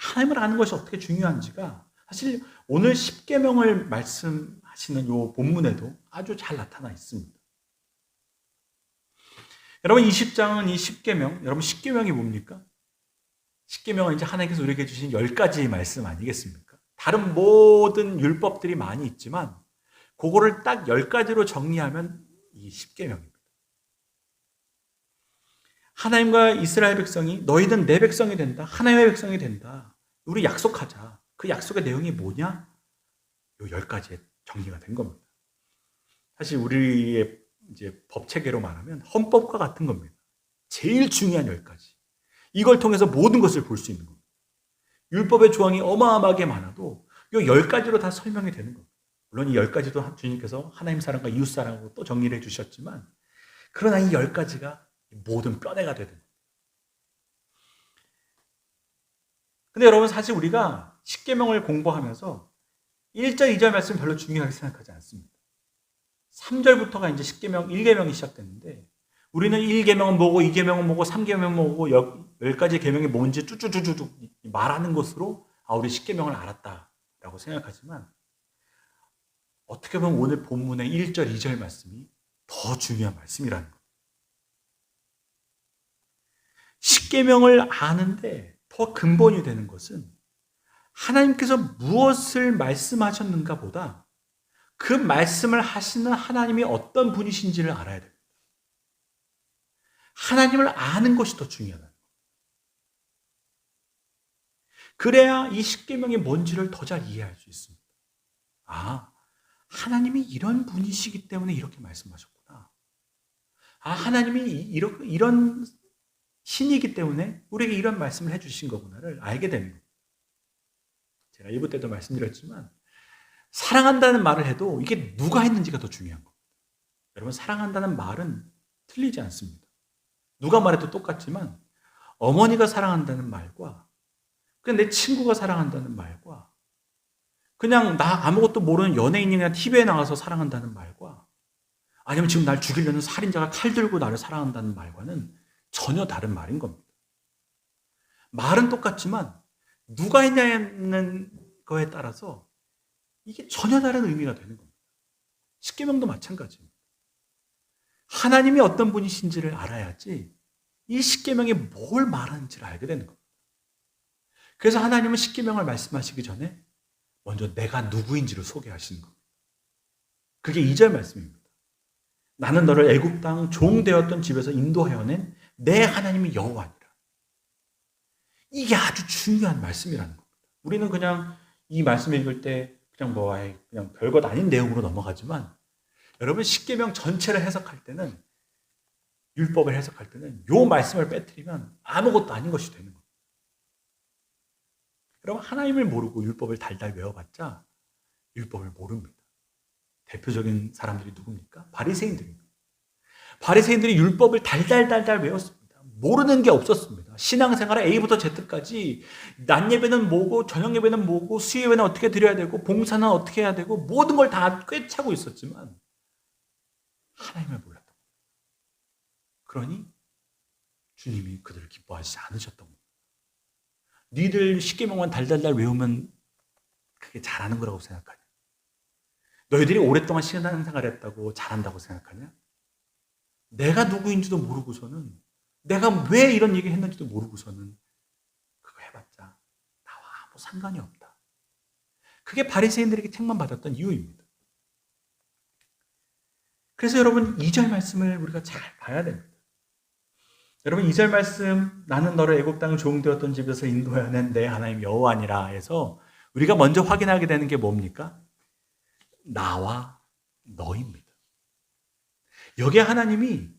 하나님을 아는 것이 어떻게 중요한지가 사실 오늘 십계명을 말씀하시는 이 본문에도 아주 잘 나타나 있습니다. 여러분, 20장은 이 십계명, 여러분 십계명이 뭡니까? 십계명은 이제 하나님께서 우리에게 주신 10가지 말씀 아니겠습니까? 다른 모든 율법들이 많이 있지만 그거를 딱 10가지로 정리하면 이 십계명입니다. 하나님과 이스라엘 백성이 너희는 내 백성이 된다. 하나님의 백성이 된다. 우리 약속하자. 그 약속의 내용이 뭐냐? 이 10가지에 정리가 된 겁니다. 사실 우리의 이제 법 체계로 말하면 헌법과 같은 겁니다. 제일 중요한 10가지. 이걸 통해서 모든 것을 볼 수 있는 겁니다. 율법의 조항이 어마어마하게 많아도 이 10가지로 다 설명이 되는 겁니다. 물론 이 10가지도 주님께서 하나님 사랑과 이웃 사랑으로 또 정리를 해주셨지만, 그러나 이 10가지가 모든 뼈대가 되는 겁니다. 근데 여러분, 사실 우리가 십계명을 공부하면서 1절, 2절 말씀 별로 중요하게 생각하지 않습니다. 3절부터가 이제 십계명 1계명이 시작됐는데, 우리는 1계명은 뭐고 2계명은 뭐고 3계명은 뭐고 10가지 계명이 뭔지 쭈쭈쭈쭈 말하는 것으로 우리 십계명을 알았다라고 생각하지만, 어떻게 보면 오늘 본문의 1절, 2절 말씀이 더 중요한 말씀이라는 겁니다. 십계명을 아는데 더 근본이 되는 것은 하나님께서 무엇을 말씀하셨는가 보다 그 말씀을 하시는 하나님이 어떤 분이신지를 알아야 됩니다. 하나님을 아는 것이 더 중요하다. 그래야 이 십계명이 뭔지를 더 잘 이해할 수 있습니다. 하나님이 이런 분이시기 때문에 이렇게 말씀하셨구나. 하나님이 이런 신이기 때문에 우리에게 이런 말씀을 해주신 거구나를 알게 됩니다. 제가 1부 때도 말씀드렸지만, 사랑한다는 말을 해도 이게 누가 했는지가 더 중요한 겁니다. 여러분, 사랑한다는 말은 틀리지 않습니다. 누가 말해도 똑같지만, 어머니가 사랑한다는 말과 그냥 내 친구가 사랑한다는 말과 그냥 나 아무것도 모르는 연예인이나 TV에 나가서 사랑한다는 말과 아니면 지금 날 죽이려는 살인자가 칼 들고 나를 사랑한다는 말과는 전혀 다른 말인 겁니다. 말은 똑같지만 누가 했냐는 거에 따라서 이게 전혀 다른 의미가 되는 겁니다. 십계명도 마찬가지입니다. 하나님이 어떤 분이신지를 알아야지 이 십계명이 뭘 말하는지를 알게 되는 겁니다. 그래서 하나님은 십계명을 말씀하시기 전에 먼저 내가 누구인지를 소개하시는 겁니다. 그게 2절 말씀입니다. 나는 너를 애굽 땅 종 되었던 집에서 인도하여 낸 내 하나님이 여호와니라. 이게 아주 중요한 말씀이라는 겁니다. 우리는 그냥 이 말씀 읽을 때 그냥 그냥 별것 아닌 내용으로 넘어가지만 여러분 십계명 전체를 해석할 때는 율법을 해석할 때는 이 말씀을 빼뜨리면 아무것도 아닌 것이 되는 겁니다. 여러분 하나님을 모르고 율법을 달달 외워봤자 율법을 모릅니다. 대표적인 사람들이 누굽니까? 바리새인들입니다. 바리새인들이 율법을 달달달달 외웠습니다. 모르는 게 없었습니다. 신앙생활의 A부터 Z까지 낮 예배는 뭐고 저녁 예배는 뭐고 수요 예배는 어떻게 드려야 되고 봉사는 어떻게 해야 되고 모든 걸 다 꿰차고 있었지만 하나님을 몰랐던 겁니다. 그러니 주님이 그들을 기뻐하시지 않으셨던 겁니다. 니들 십계명만 달달달 외우면 그게 잘하는 거라고 생각하냐? 너희들이 오랫동안 신앙생활을 했다고 잘한다고 생각하냐? 내가 누구인지도 모르고서는 내가 왜 이런 얘기 했는지도 모르고서는 그거 해봤자 나와 아무 상관이 없다. 그게 바리새인들에게 책만 받았던 이유입니다. 그래서 여러분 2절 말씀을 우리가 잘 봐야 됩니다. 여러분 2절 말씀 나는 너를 애굽 땅 종 되었던 집에서 인도하여 낸 내 하나님 여호와니라 해서 우리가 먼저 확인하게 되는 게 뭡니까? 나와 너입니다. 여기에 하나님이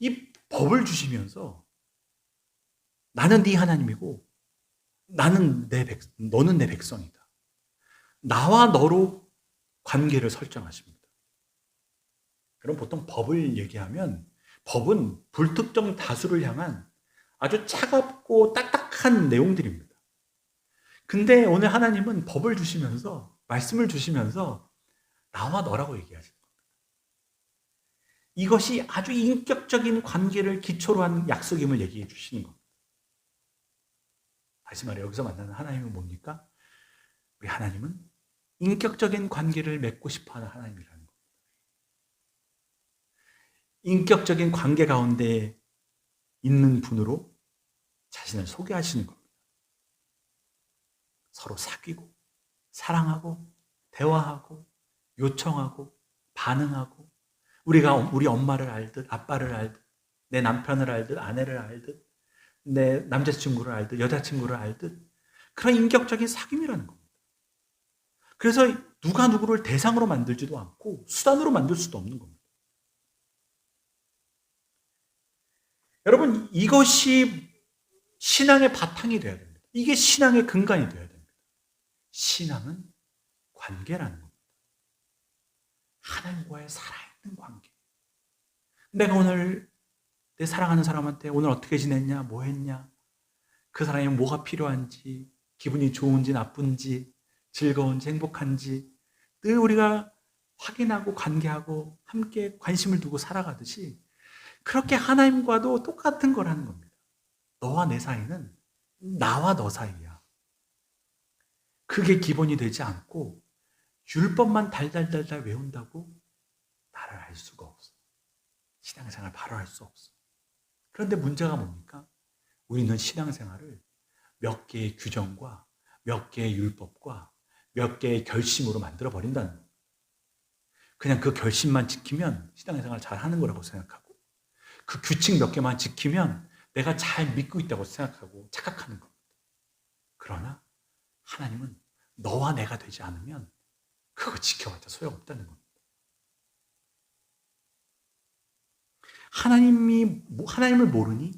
이 법을 주시면서 나는 네 하나님이고 너는 내 백성이다. 나와 너로 관계를 설정하십니다. 그럼 보통 법을 얘기하면 법은 불특정 다수를 향한 아주 차갑고 딱딱한 내용들입니다. 근데 오늘 하나님은 법을 주시면서 말씀을 주시면서 나와 너라고 얘기하시는 겁니다. 이것이 아주 인격적인 관계를 기초로 한 약속임을 얘기해 주시는 겁니다. 다시 말해 여기서 만나는 하나님은 뭡니까? 우리 하나님은 인격적인 관계를 맺고 싶어하는 하나님이라는 겁니다. 인격적인 관계 가운데 있는 분으로 자신을 소개하시는 겁니다. 서로 사귀고 사랑하고 대화하고 요청하고 반응하고 우리가 우리 엄마를 알듯 아빠를 알듯 내 남편을 알듯 아내를 알듯 내 남자친구를 알듯 여자친구를 알듯 그런 인격적인 사귐이라는 겁니다. 그래서 누가 누구를 대상으로 만들지도 않고 수단으로 만들 수도 없는 겁니다. 여러분 이것이 신앙의 바탕이 되어야 됩니다. 이게 신앙의 근간이 되어야 됩니다. 신앙은 관계라는 겁니다. 하나님과의 살아있는 관계. 내가 오늘 내 사랑하는 사람한테 오늘 어떻게 지냈냐, 뭐 했냐, 그 사람이 뭐가 필요한지, 기분이 좋은지 나쁜지, 즐거운지 행복한지 늘 우리가 확인하고 관계하고 함께 관심을 두고 살아가듯이 그렇게 하나님과도 똑같은 거라는 겁니다. 너와 내 사이는 나와 너 사이야. 그게 기본이 되지 않고 율법만 달달달달 외운다고 나를 알 수가 없어. 신앙생활 바로 할 수 없어. 그런데 문제가 뭡니까? 우리는 신앙생활을 몇 개의 규정과 몇 개의 율법과 몇 개의 결심으로 만들어 버린다는 거예요. 그냥 그 결심만 지키면 신앙생활 잘 하는 거라고 생각하고 그 규칙 몇 개만 지키면 내가 잘 믿고 있다고 생각하고 착각하는 겁니다. 그러나 하나님은 너와 내가 되지 않으면 그거 지켜봤자 소용없다는 겁니다. 하나님을 모르니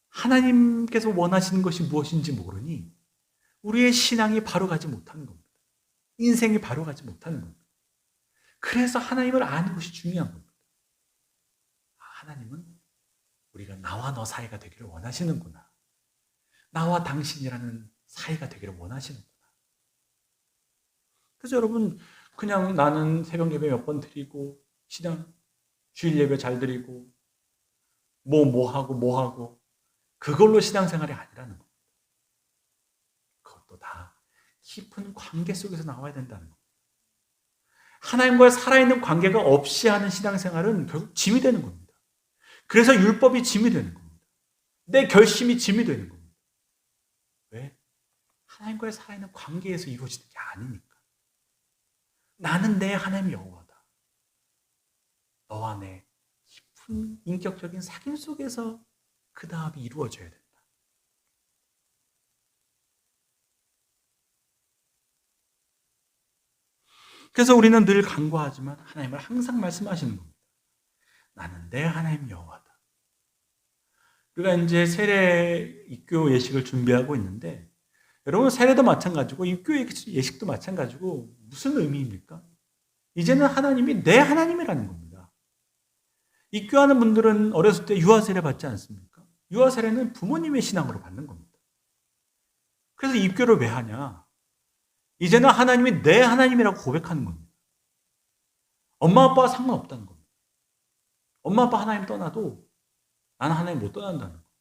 하나님께서 원하시는 것이 무엇인지 모르니 우리의 신앙이 바로 가지 못하는 겁니다. 인생이 바로 가지 못하는 겁니다. 그래서 하나님을 아는 것이 중요한 겁니다. 하나님은 우리가 나와 너 사이가 되기를 원하시는구나. 나와 당신이라는 사이가 되기를 원하시는구나. 그래서 여러분 그냥 나는 새벽 예배 몇 번 드리고 주일 예배 잘 드리고 뭐 하고 그걸로 신앙생활이 아니라는 겁니다. 그것도 다 깊은 관계 속에서 나와야 된다는 겁니다. 하나님과의 살아있는 관계가 없이 하는 신앙생활은 결국 짐이 되는 겁니다. 그래서 율법이 짐이 되는 겁니다. 내 결심이 짐이 되는 겁니다. 왜? 하나님과의 살아있는 관계에서 이루어지는 게 아니니까. 나는 내 하나님 여호와다. 너와 내 깊은 인격적인 사귐 속에서 그 다음이 이루어져야 된다. 그래서 우리는 늘 간구하지만 하나님은 항상 말씀하시는 겁니다. 나는 내 하나님 여호와다. 우리가 이제 세례 입교 예식을 준비하고 있는데, 여러분 세례도 마찬가지고 입교 예식도 마찬가지고 무슨 의미입니까? 이제는 하나님이 내 하나님이라는 겁니다. 입교하는 분들은 어렸을 때 유아 세례 받지 않습니까? 유아 세례는 부모님의 신앙으로 받는 겁니다. 그래서 입교를 왜 하냐? 이제는 하나님이 내 하나님이라고 고백하는 겁니다. 엄마 아빠와 상관없다는 겁니다. 엄마 아빠 하나님 떠나도 나는 하나님 못 떠난다는 겁니다.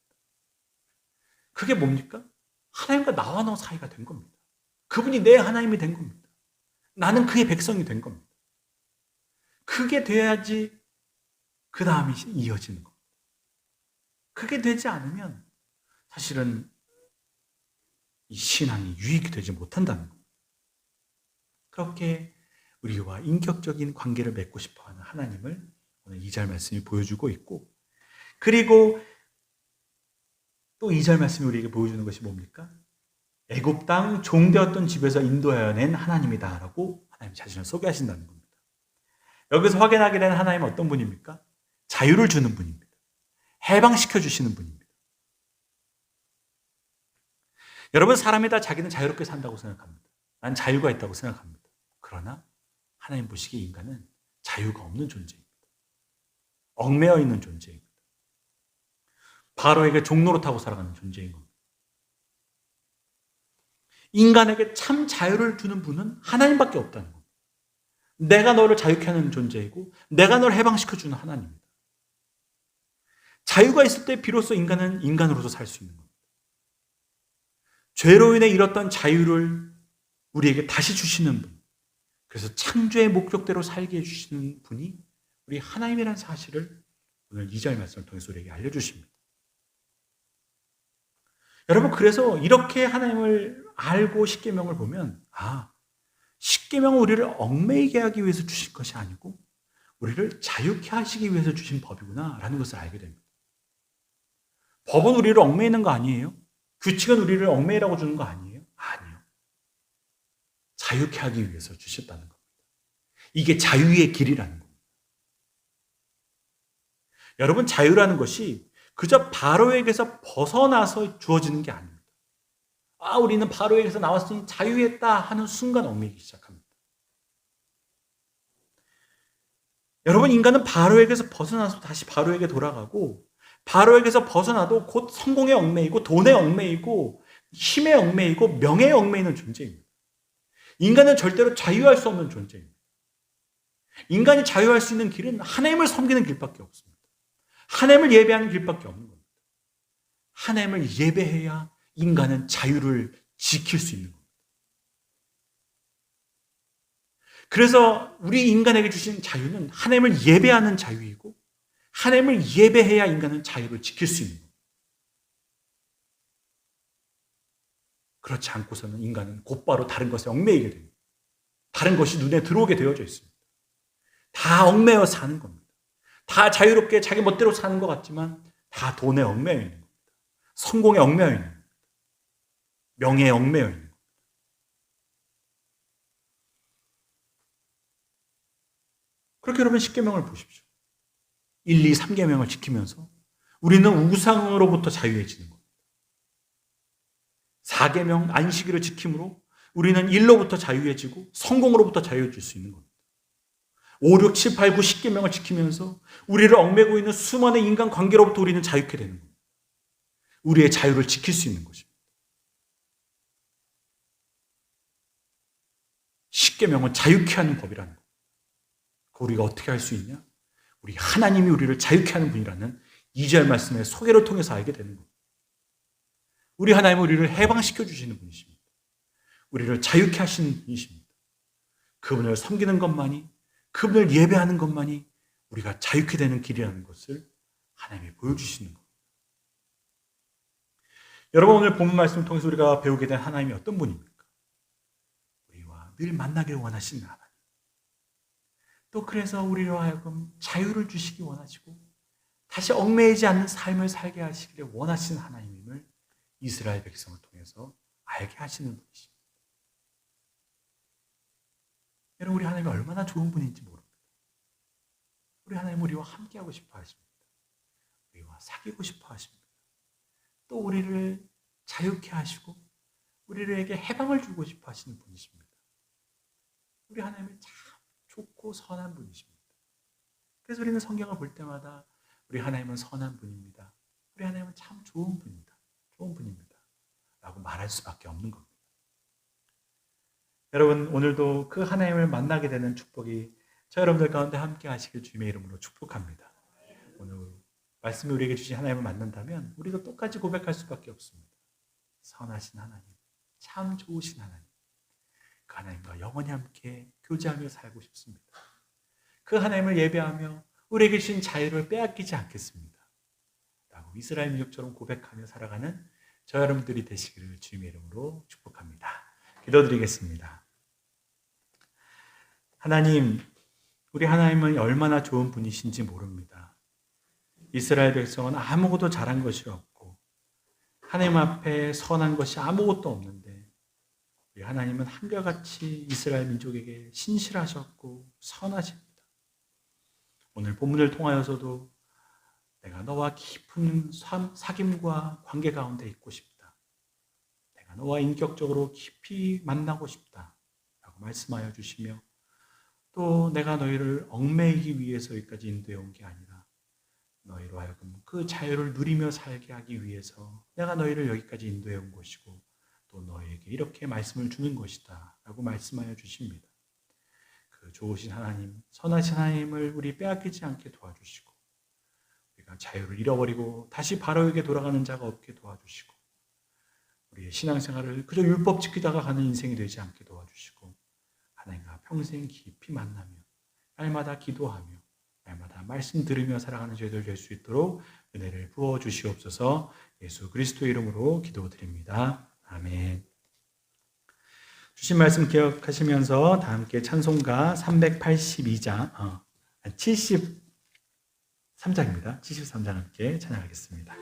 그게 뭡니까? 하나님과 나와 너 사이가 된 겁니다. 그분이 내 하나님이 된 겁니다. 나는 그의 백성이 된 겁니다. 그게 돼야지 그 다음이 이어지는 겁니다. 그게 되지 않으면 사실은 이 신앙이 유익이 되지 못한다는 겁니다. 그렇게 우리와 인격적인 관계를 맺고 싶어하는 하나님을 오늘 2절 말씀이 보여주고 있고, 그리고 또 2절 말씀이 우리에게 보여주는 것이 뭡니까? 애굽 땅 종되었던 집에서 인도하여 낸 하나님이다라고 하나님 자신을 소개하신다는 겁니다. 여기서 확인하게 된 하나님은 어떤 분입니까? 자유를 주는 분입니다. 해방시켜 주시는 분입니다. 여러분, 사람이 다 자기는 자유롭게 산다고 생각합니다. 난 자유가 있다고 생각합니다. 그러나 하나님 보시기에 인간은 자유가 없는 존재입니다. 얽매여 있는 존재입니다. 바로에게 종로로 타고 살아가는 존재인 겁니다. 인간에게 참 자유를 주는 분은 하나님밖에 없다는 겁니다. 내가 너를 자유케 하는 존재이고 내가 너를 해방시켜주는 하나님입니다. 자유가 있을 때 비로소 인간은 인간으로서 살 수 있는 겁니다. 죄로 인해 잃었던 자유를 우리에게 다시 주시는 분, 그래서 창조의 목적대로 살게 해주시는 분이 우리 하나님이라는 사실을 오늘 2절 말씀을 통해서 우리에게 알려주십니다. 여러분, 그래서 이렇게 하나님을 알고 십계명을 보면, 십계명은 우리를 얽매이게 하기 위해서 주신 것이 아니고 우리를 자유케 하시기 위해서 주신 법이구나 라는 것을 알게 됩니다. 법은 우리를 얽매이는 거 아니에요? 규칙은 우리를 얽매이라고 주는 거 아니에요? 아니요. 자유케 하기 위해서 주셨다는 겁니다. 이게 자유의 길이라는 겁니다. 여러분, 자유라는 것이 그저 바로에게서 벗어나서 주어지는 게 아닙니다. 우리는 바로에게서 나왔으니 자유했다 하는 순간 얽매이기 시작합니다. 여러분, 인간은 바로에게서 벗어나서 다시 바로에게 돌아가고, 바로에게서 벗어나도 곧 성공에 얽매이고 돈에 얽매이고 힘에 얽매이고 명예에 얽매이는 존재입니다. 인간은 절대로 자유할 수 없는 존재입니다. 인간이 자유할 수 있는 길은 하나님을 섬기는 길밖에 없습니다. 하나님을 예배하는 길밖에 없는 겁니다. 하나님을 예배해야 인간은 자유를 지킬 수 있는 겁니다. 그래서 우리 인간에게 주신 자유는 하나님을 예배하는 자유이고, 하나님을 예배해야 인간은 자유를 지킬 수 있는 겁니다. 그렇지 않고서는 인간은 곧바로 다른 것에 얽매이게 됩니다. 다른 것이 눈에 들어오게 되어져 있습니다. 다 얽매여 사는 겁니다. 다 자유롭게 자기 멋대로 사는 것 같지만 다 돈에 얽매여 있는 겁니다. 성공에 얽매여 있는 겁니다. 명예에 얽매여 있는 겁니다. 그렇게 여러분, 십계명을 보십시오. 1, 2, 3계명을 지키면서 우리는 우상으로부터 자유해지는 겁니다. 4계명 안식일을 지킴으로 우리는 일로부터 자유해지고 성공으로부터 자유해질 수 있는 겁니다. 5, 6, 7, 8, 9, 10계명을 지키면서 우리를 얽매고 있는 수많은 인간 관계로부터 우리는 자유케 되는 겁니다. 우리의 자유를 지킬 수 있는 것입니다. 10계명은 자유케 하는 법이라는 것. 우리가 어떻게 할 수 있냐? 우리 하나님이 우리를 자유케 하는 분이라는 2절 말씀의 소개를 통해서 알게 되는 겁니다. 우리 하나님은 우리를 해방시켜 주시는 분이십니다. 우리를 자유케 하시는 분이십니다. 그분을 섬기는 것만이, 그분을 예배하는 것만이 우리가 자유케 되는 길이라는 것을 하나님이 보여주시는 겁니다. 여러분, 오늘 본문 말씀을 통해서 우리가 배우게 된 하나님이 어떤 분입니까? 우리와 늘 만나기를 원하시는 하나님. 또 그래서 우리로 하여금 자유를 주시기 원하시고 다시 얽매이지 않는 삶을 살게 하시기를 원하시는 하나님임을 이스라엘 백성을 통해서 알게 하시는 분이십니다. 여러분, 우리 하나님이 얼마나 좋은 분인지 모릅니다. 우리 하나님 우리와 함께하고 싶어 하십니다. 우리와 사귀고 싶어 하십니다. 또 우리를 자유케 하시고 우리에게 해방을 주고 싶어 하시는 분이십니다. 우리 하나님은 참 좋고 선한 분이십니다. 그래서 우리는 성경을 볼 때마다 우리 하나님은 선한 분입니다. 우리 하나님은 참 좋은 분입니다. 좋은 분입니다. 라고 말할 수밖에 없는 겁니다. 여러분, 오늘도 그 하나님을 만나게 되는 축복이 저 여러분들 가운데 함께 하시길 주님의 이름으로 축복합니다. 오늘 말씀이 우리에게 주신 하나님을 만난다면 우리도 똑같이 고백할 수밖에 없습니다. 선하신 하나님, 참 좋으신 하나님, 그 하나님과 영원히 함께 교제하며 살고 싶습니다. 그 하나님을 예배하며 우리에게 주신 자유를 빼앗기지 않겠습니다. 라고 이스라엘 민족처럼 고백하며 살아가는 저 여러분들이 되시기를 주님의 이름으로 축복합니다. 기도드리겠습니다. 하나님, 우리 하나님은 얼마나 좋은 분이신지 모릅니다. 이스라엘 백성은 아무것도 잘한 것이 없고 하나님 앞에 선한 것이 아무것도 없는데 우리 하나님은 한결같이 이스라엘 민족에게 신실하셨고 선하십니다. 오늘 본문을 통하여서도 내가 너와 깊은 사귐과 관계 가운데 있고 싶다. 내가 너와 인격적으로 깊이 만나고 싶다. 라고 말씀하여 주시며 또 내가 너희를 얽매이기 위해서 여기까지 인도해 온 게 아니라 너희로 하여금 그 자유를 누리며 살게 하기 위해서 내가 너희를 여기까지 인도해 온 것이고 또 너희에게 이렇게 말씀을 주는 것이다. 라고 말씀하여 주십니다. 그 좋으신 하나님, 선하신 하나님을 우리 빼앗기지 않게 도와주시고 우리가 자유를 잃어버리고 다시 바로에게 돌아가는 자가 없게 도와주시고 우리의 신앙생활을 그저 율법 지키다가 가는 인생이 되지 않게 도와주시고 하나님과 평생 깊이 만나며 날마다 기도하며 날마다 말씀 들으며 살아가는 저희들 될 수 있도록 은혜를 부어 주시옵소서. 예수 그리스도 이름으로 기도드립니다. 아멘. 주신 말씀 기억하시면서 다 함께 찬송가 382장, 73장입니다. 73장 함께 찬양하겠습니다.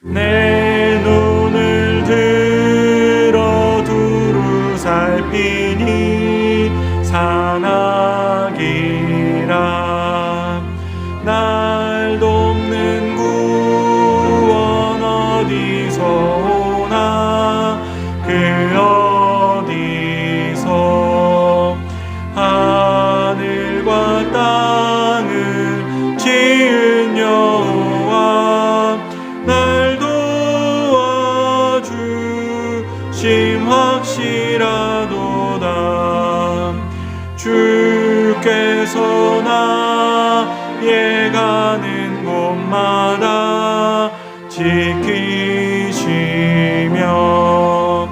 내 눈을 들어 두루 살피니 산악이라 날 돕는 구원 어디서 오나 그 어디서 하늘과 땅을 지은 여호와 날 도와주심 확실하도다. 주께서 나의 가는 곳마다 지키시며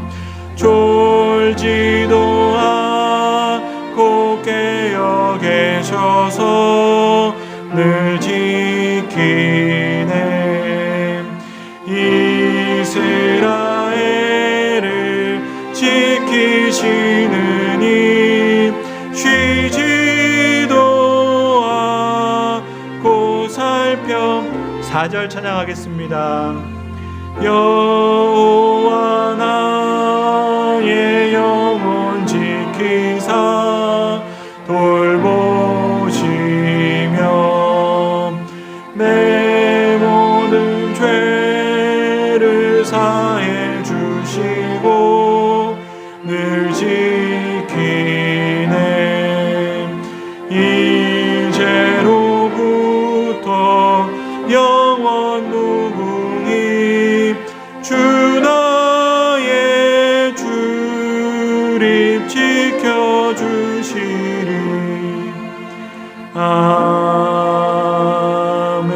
졸지도 않고 깨어 계셔서 늘 지키네. 이스라엘을 지키시는 이 쉬지도 않고 살펴 4절 찬양하겠습니다. 여호와 나의 영혼 지키사 돌보시며 내 모든 죄를 사해 주시고 늘 지키네. 이제로부터 영원 무궁히 주 나의 주립 지켜주시리. 아멘.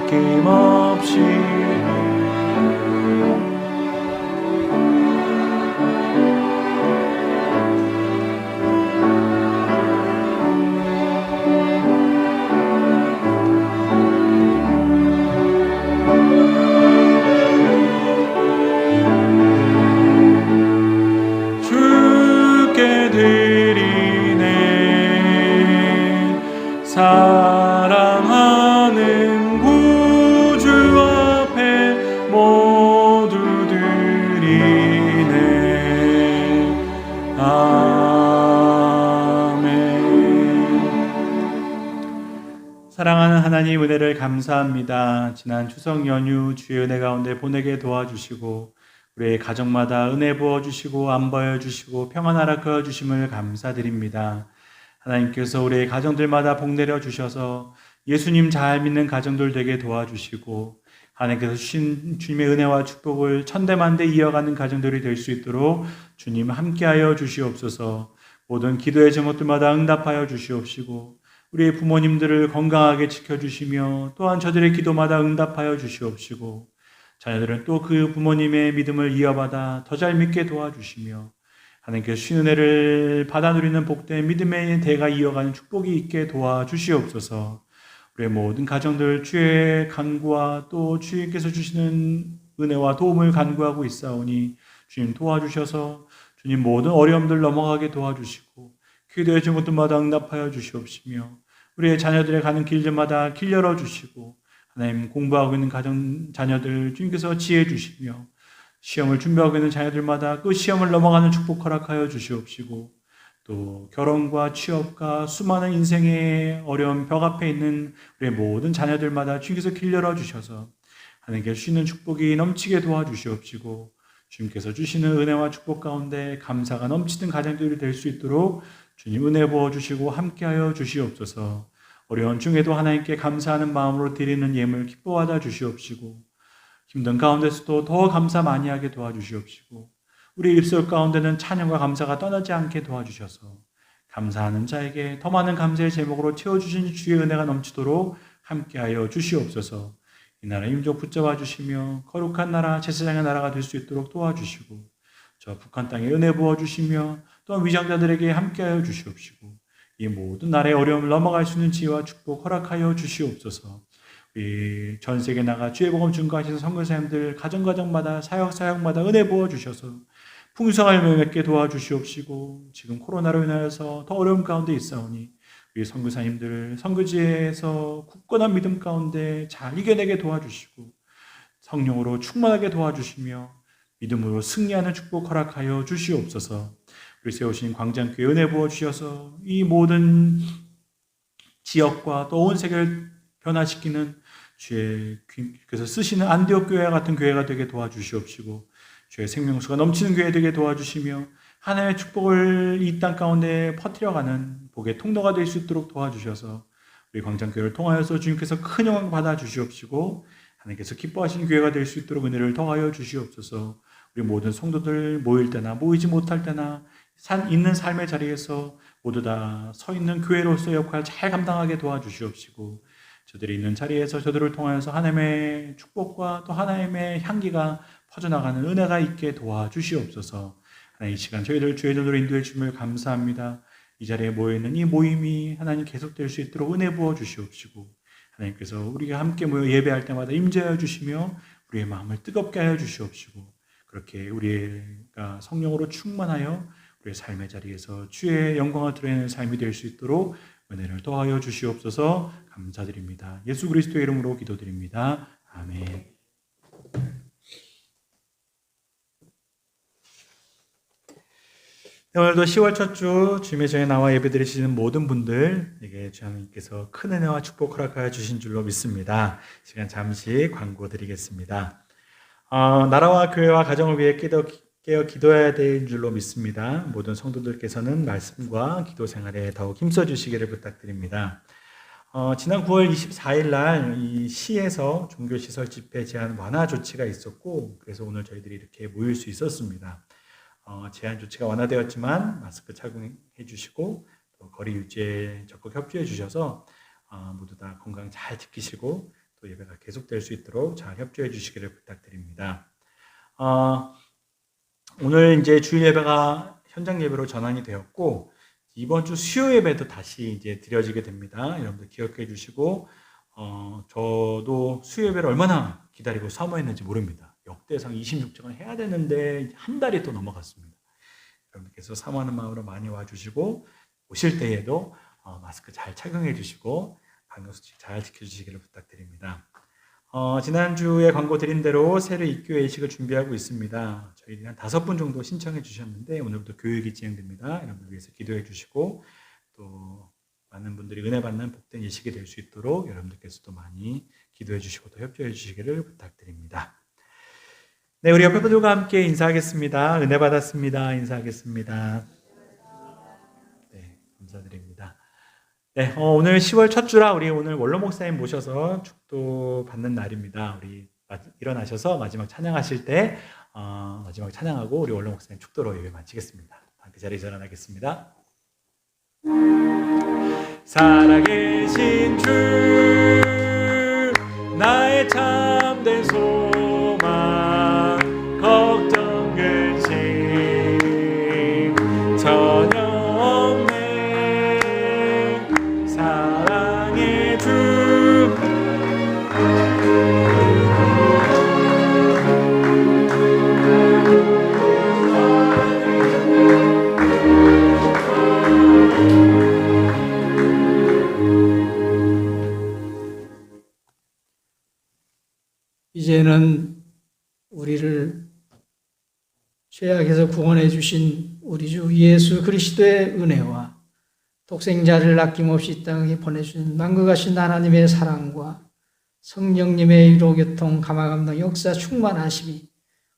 아낌없이 주께 드리네. 사랑하는 구주 앞에 모두 드리네. 아멘. 사랑하는 하나님, 은혜를 감사합니다. 지난 추석 연휴 주의 은혜 가운데 보내게 도와주시고 우리의 가정마다 은혜 부어주시고 안보여 주시고 평안 허락하여 주심을 감사드립니다. 하나님께서 우리의 가정들마다 복 내려 주셔서 예수님 잘 믿는 가정들 되게 도와주시고 하나님께서 주신 주님의 은혜와 축복을 천대만대 이어가는 가정들이 될 수 있도록 주님 함께하여 주시옵소서. 모든 기도의 제목들마다 응답하여 주시옵시고 우리의 부모님들을 건강하게 지켜주시며 또한 저들의 기도마다 응답하여 주시옵시고 자녀들은 또 그 부모님의 믿음을 이어받아 더 잘 믿게 도와주시며 하나님께서 주신 은혜를 받아 누리는 복된 믿음의 대가 이어가는 축복이 있게 도와주시옵소서. 우리의 모든 가정들 주의 간구와 또 주님께서 주시는 은혜와 도움을 간구하고 있사오니 주님 도와주셔서 주님 모든 어려움들 넘어가게 도와주시고 기도의 제목들마다 응답하여 주시옵시며 우리의 자녀들의 가는 길들마다 길 열어주시고 하나님 공부하고 있는 가정 자녀들 주님께서 지혜 주시며 시험을 준비하고 있는 자녀들마다 그 시험을 넘어가는 축복 허락하여 주시옵시고 또 결혼과 취업과 수많은 인생의 어려운 벽 앞에 있는 우리의 모든 자녀들마다 주님께서 길 열어주셔서 하나님께서 주시는 축복이 넘치게 도와주시옵시고 주님께서 주시는 은혜와 축복 가운데 감사가 넘치는 가정들이 될 수 있도록 주님 은혜 부어주시고 함께하여 주시옵소서. 어려운 중에도 하나님께 감사하는 마음으로 드리는 예물 기뻐하다 주시옵시고 힘든 가운데서도 더 감사 많이 하게 도와주시옵시고 우리 입술 가운데는 찬양과 감사가 떠나지 않게 도와주셔서 감사하는 자에게 더 많은 감사의 제목으로 채워주신 주의 은혜가 넘치도록 함께하여 주시옵소서. 이 나라 임종 붙잡아 주시며 거룩한 나라 제사장의 나라가 될 수 있도록 도와주시고 저 북한 땅에 은혜 부어주시며 또한 위장자들에게 함께하여 주시옵시고 이 모든 나라의 어려움을 넘어갈 수 있는 지혜와 축복 허락하여 주시옵소서. 우리 전 세계 나가 주의 복음 증거하시는 선교사님들 가정마다 사역마다 은혜 부어주셔서 풍성함을 맺게 도와주시옵시고 지금 코로나로 인하여서 더 어려움 가운데 있사오니 우리 선교사님들 선교지에서 굳건한 믿음 가운데 잘 이겨내게 도와주시고 성령으로 충만하게 도와주시며 믿음으로 승리하는 축복 허락하여 주시옵소서. 우리 세우신 광장교회 은혜 부어주셔서 이 모든 지역과 또 온 세계를 변화시키는 주께서 쓰시는 안디옥 교회와 같은 교회가 되게 도와주시옵시고 주의 생명수가 넘치는 교회 되게 도와주시며 하나님의 축복을 이 땅 가운데 퍼뜨려가는 복의 통로가 될 수 있도록 도와주셔서 우리 광장교회를 통하여서 주님께서 큰 영광 받아 주시옵시고 하나님께서 기뻐하시는 교회가 될 수 있도록 은혜를 더하여 주시옵소서. 우리 모든 성도들 모일 때나 모이지 못할 때나 있는 삶의 자리에서 모두 다 서 있는 교회로서의 역할을 잘 감당하게 도와주시옵시고 저들이 있는 자리에서 저들을 통하여서 하나님의 축복과 또 하나님의 향기가 퍼져나가는 은혜가 있게 도와주시옵소서. 하나님 이 시간 저희들 주의 전으로 인도해 주심을 감사합니다. 이 자리에 모여있는 이 모임이 하나님 계속될 수 있도록 은혜 부어주시옵시고 하나님께서 우리가 함께 모여 예배할 때마다 임재하여 주시며 우리의 마음을 뜨겁게 하여 주시옵시고 그렇게 우리가 성령으로 충만하여 우리의 삶의 자리에서 주의 영광을 드러내는 삶이 될 수 있도록 은혜를 더하여 주시옵소서. 감사드립니다. 예수 그리스도의 이름으로 기도드립니다. 아멘. 네, 오늘도 10월 첫 주 주님의 전에 나와 예배드리시는 모든 분들에게 주님께서 큰 은혜와 축복 허락하여 주신 줄로 믿습니다. 시간 잠시 광고 드리겠습니다. 나라와 교회와 가정을 위해 깨어 기도해야 될 줄로 믿습니다. 모든 성도들께서는 말씀과 기도 생활에 더욱 힘써 주시기를 부탁드립니다. 지난 9월 24일 날 이 시에서 종교시설 집회 제한 완화 조치가 있었고 그래서 오늘 저희들이 이렇게 모일 수 있었습니다. 제한 조치가 완화되었지만 마스크 착용해 주시고 또 거리 유지에 적극 협조해 주셔서 모두 다 건강 잘 지키시고 또 예배가 계속될 수 있도록 잘 협조해 주시기를 부탁드립니다. 오늘 이제 주일 예배가 현장 예배로 전환이 되었고 이번 주 수요 예배도 다시 이제 드려지게 됩니다. 여러분들 기억해 주시고 저도 수요 예배를 얼마나 기다리고 사모했는지 모릅니다. 역대상 26장을 해야 되는데 한 달이 또 넘어갔습니다. 여러분께서 사모하는 마음으로 많이 와주시고 오실 때에도 마스크 잘 착용해 주시고 방역수칙 잘 지켜주시기를 부탁드립니다. 지난주에 광고 드린 대로 세례 입교회 예식을 준비하고 있습니다. 저희들이 한 5분 정도 신청해 주셨는데 오늘부터 교육이 진행됩니다. 여러분들 위해서 기도해 주시고 또 많은 분들이 은혜 받는 복된 예식이 될 수 있도록 여러분들께서도 많이 기도해 주시고 또 협조해 주시기를 부탁드립니다. 네, 우리 옆에 분들과 함께 인사하겠습니다. 은혜 받았습니다. 인사하겠습니다. 네, 감사드립니다. 네, 오늘 10월 첫 주라 우리 오늘 원로 목사님 모셔서 축도 받는 날입니다. 우리 일어나셔서 마지막 찬양하실 때 마지막 찬양하고 우리 원로 목사님 축도로 예배 마치겠습니다. 그 자리에서 일어나겠습니다. 살아계신 주 나의 참된 소망 걱정 근심 전혀 없네 사랑의 주 이제는 우리를 죄악에서 구원해 주신 우리 주 예수 그리스도의 은혜와 독생자를 아낌없이 이 땅에 보내주신 만국하신 하나님의 사랑과 성령님의 위로교통 감화감동 역사 충만하심이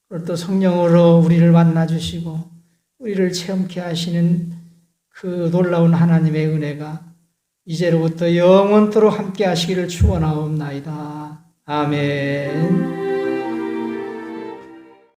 오늘 또 성령으로 우리를 만나주시고 우리를 체험케 하시는 그 놀라운 하나님의 은혜가 이제로부터 영원토록 함께 하시기를 축원하옵나이다. 아멘.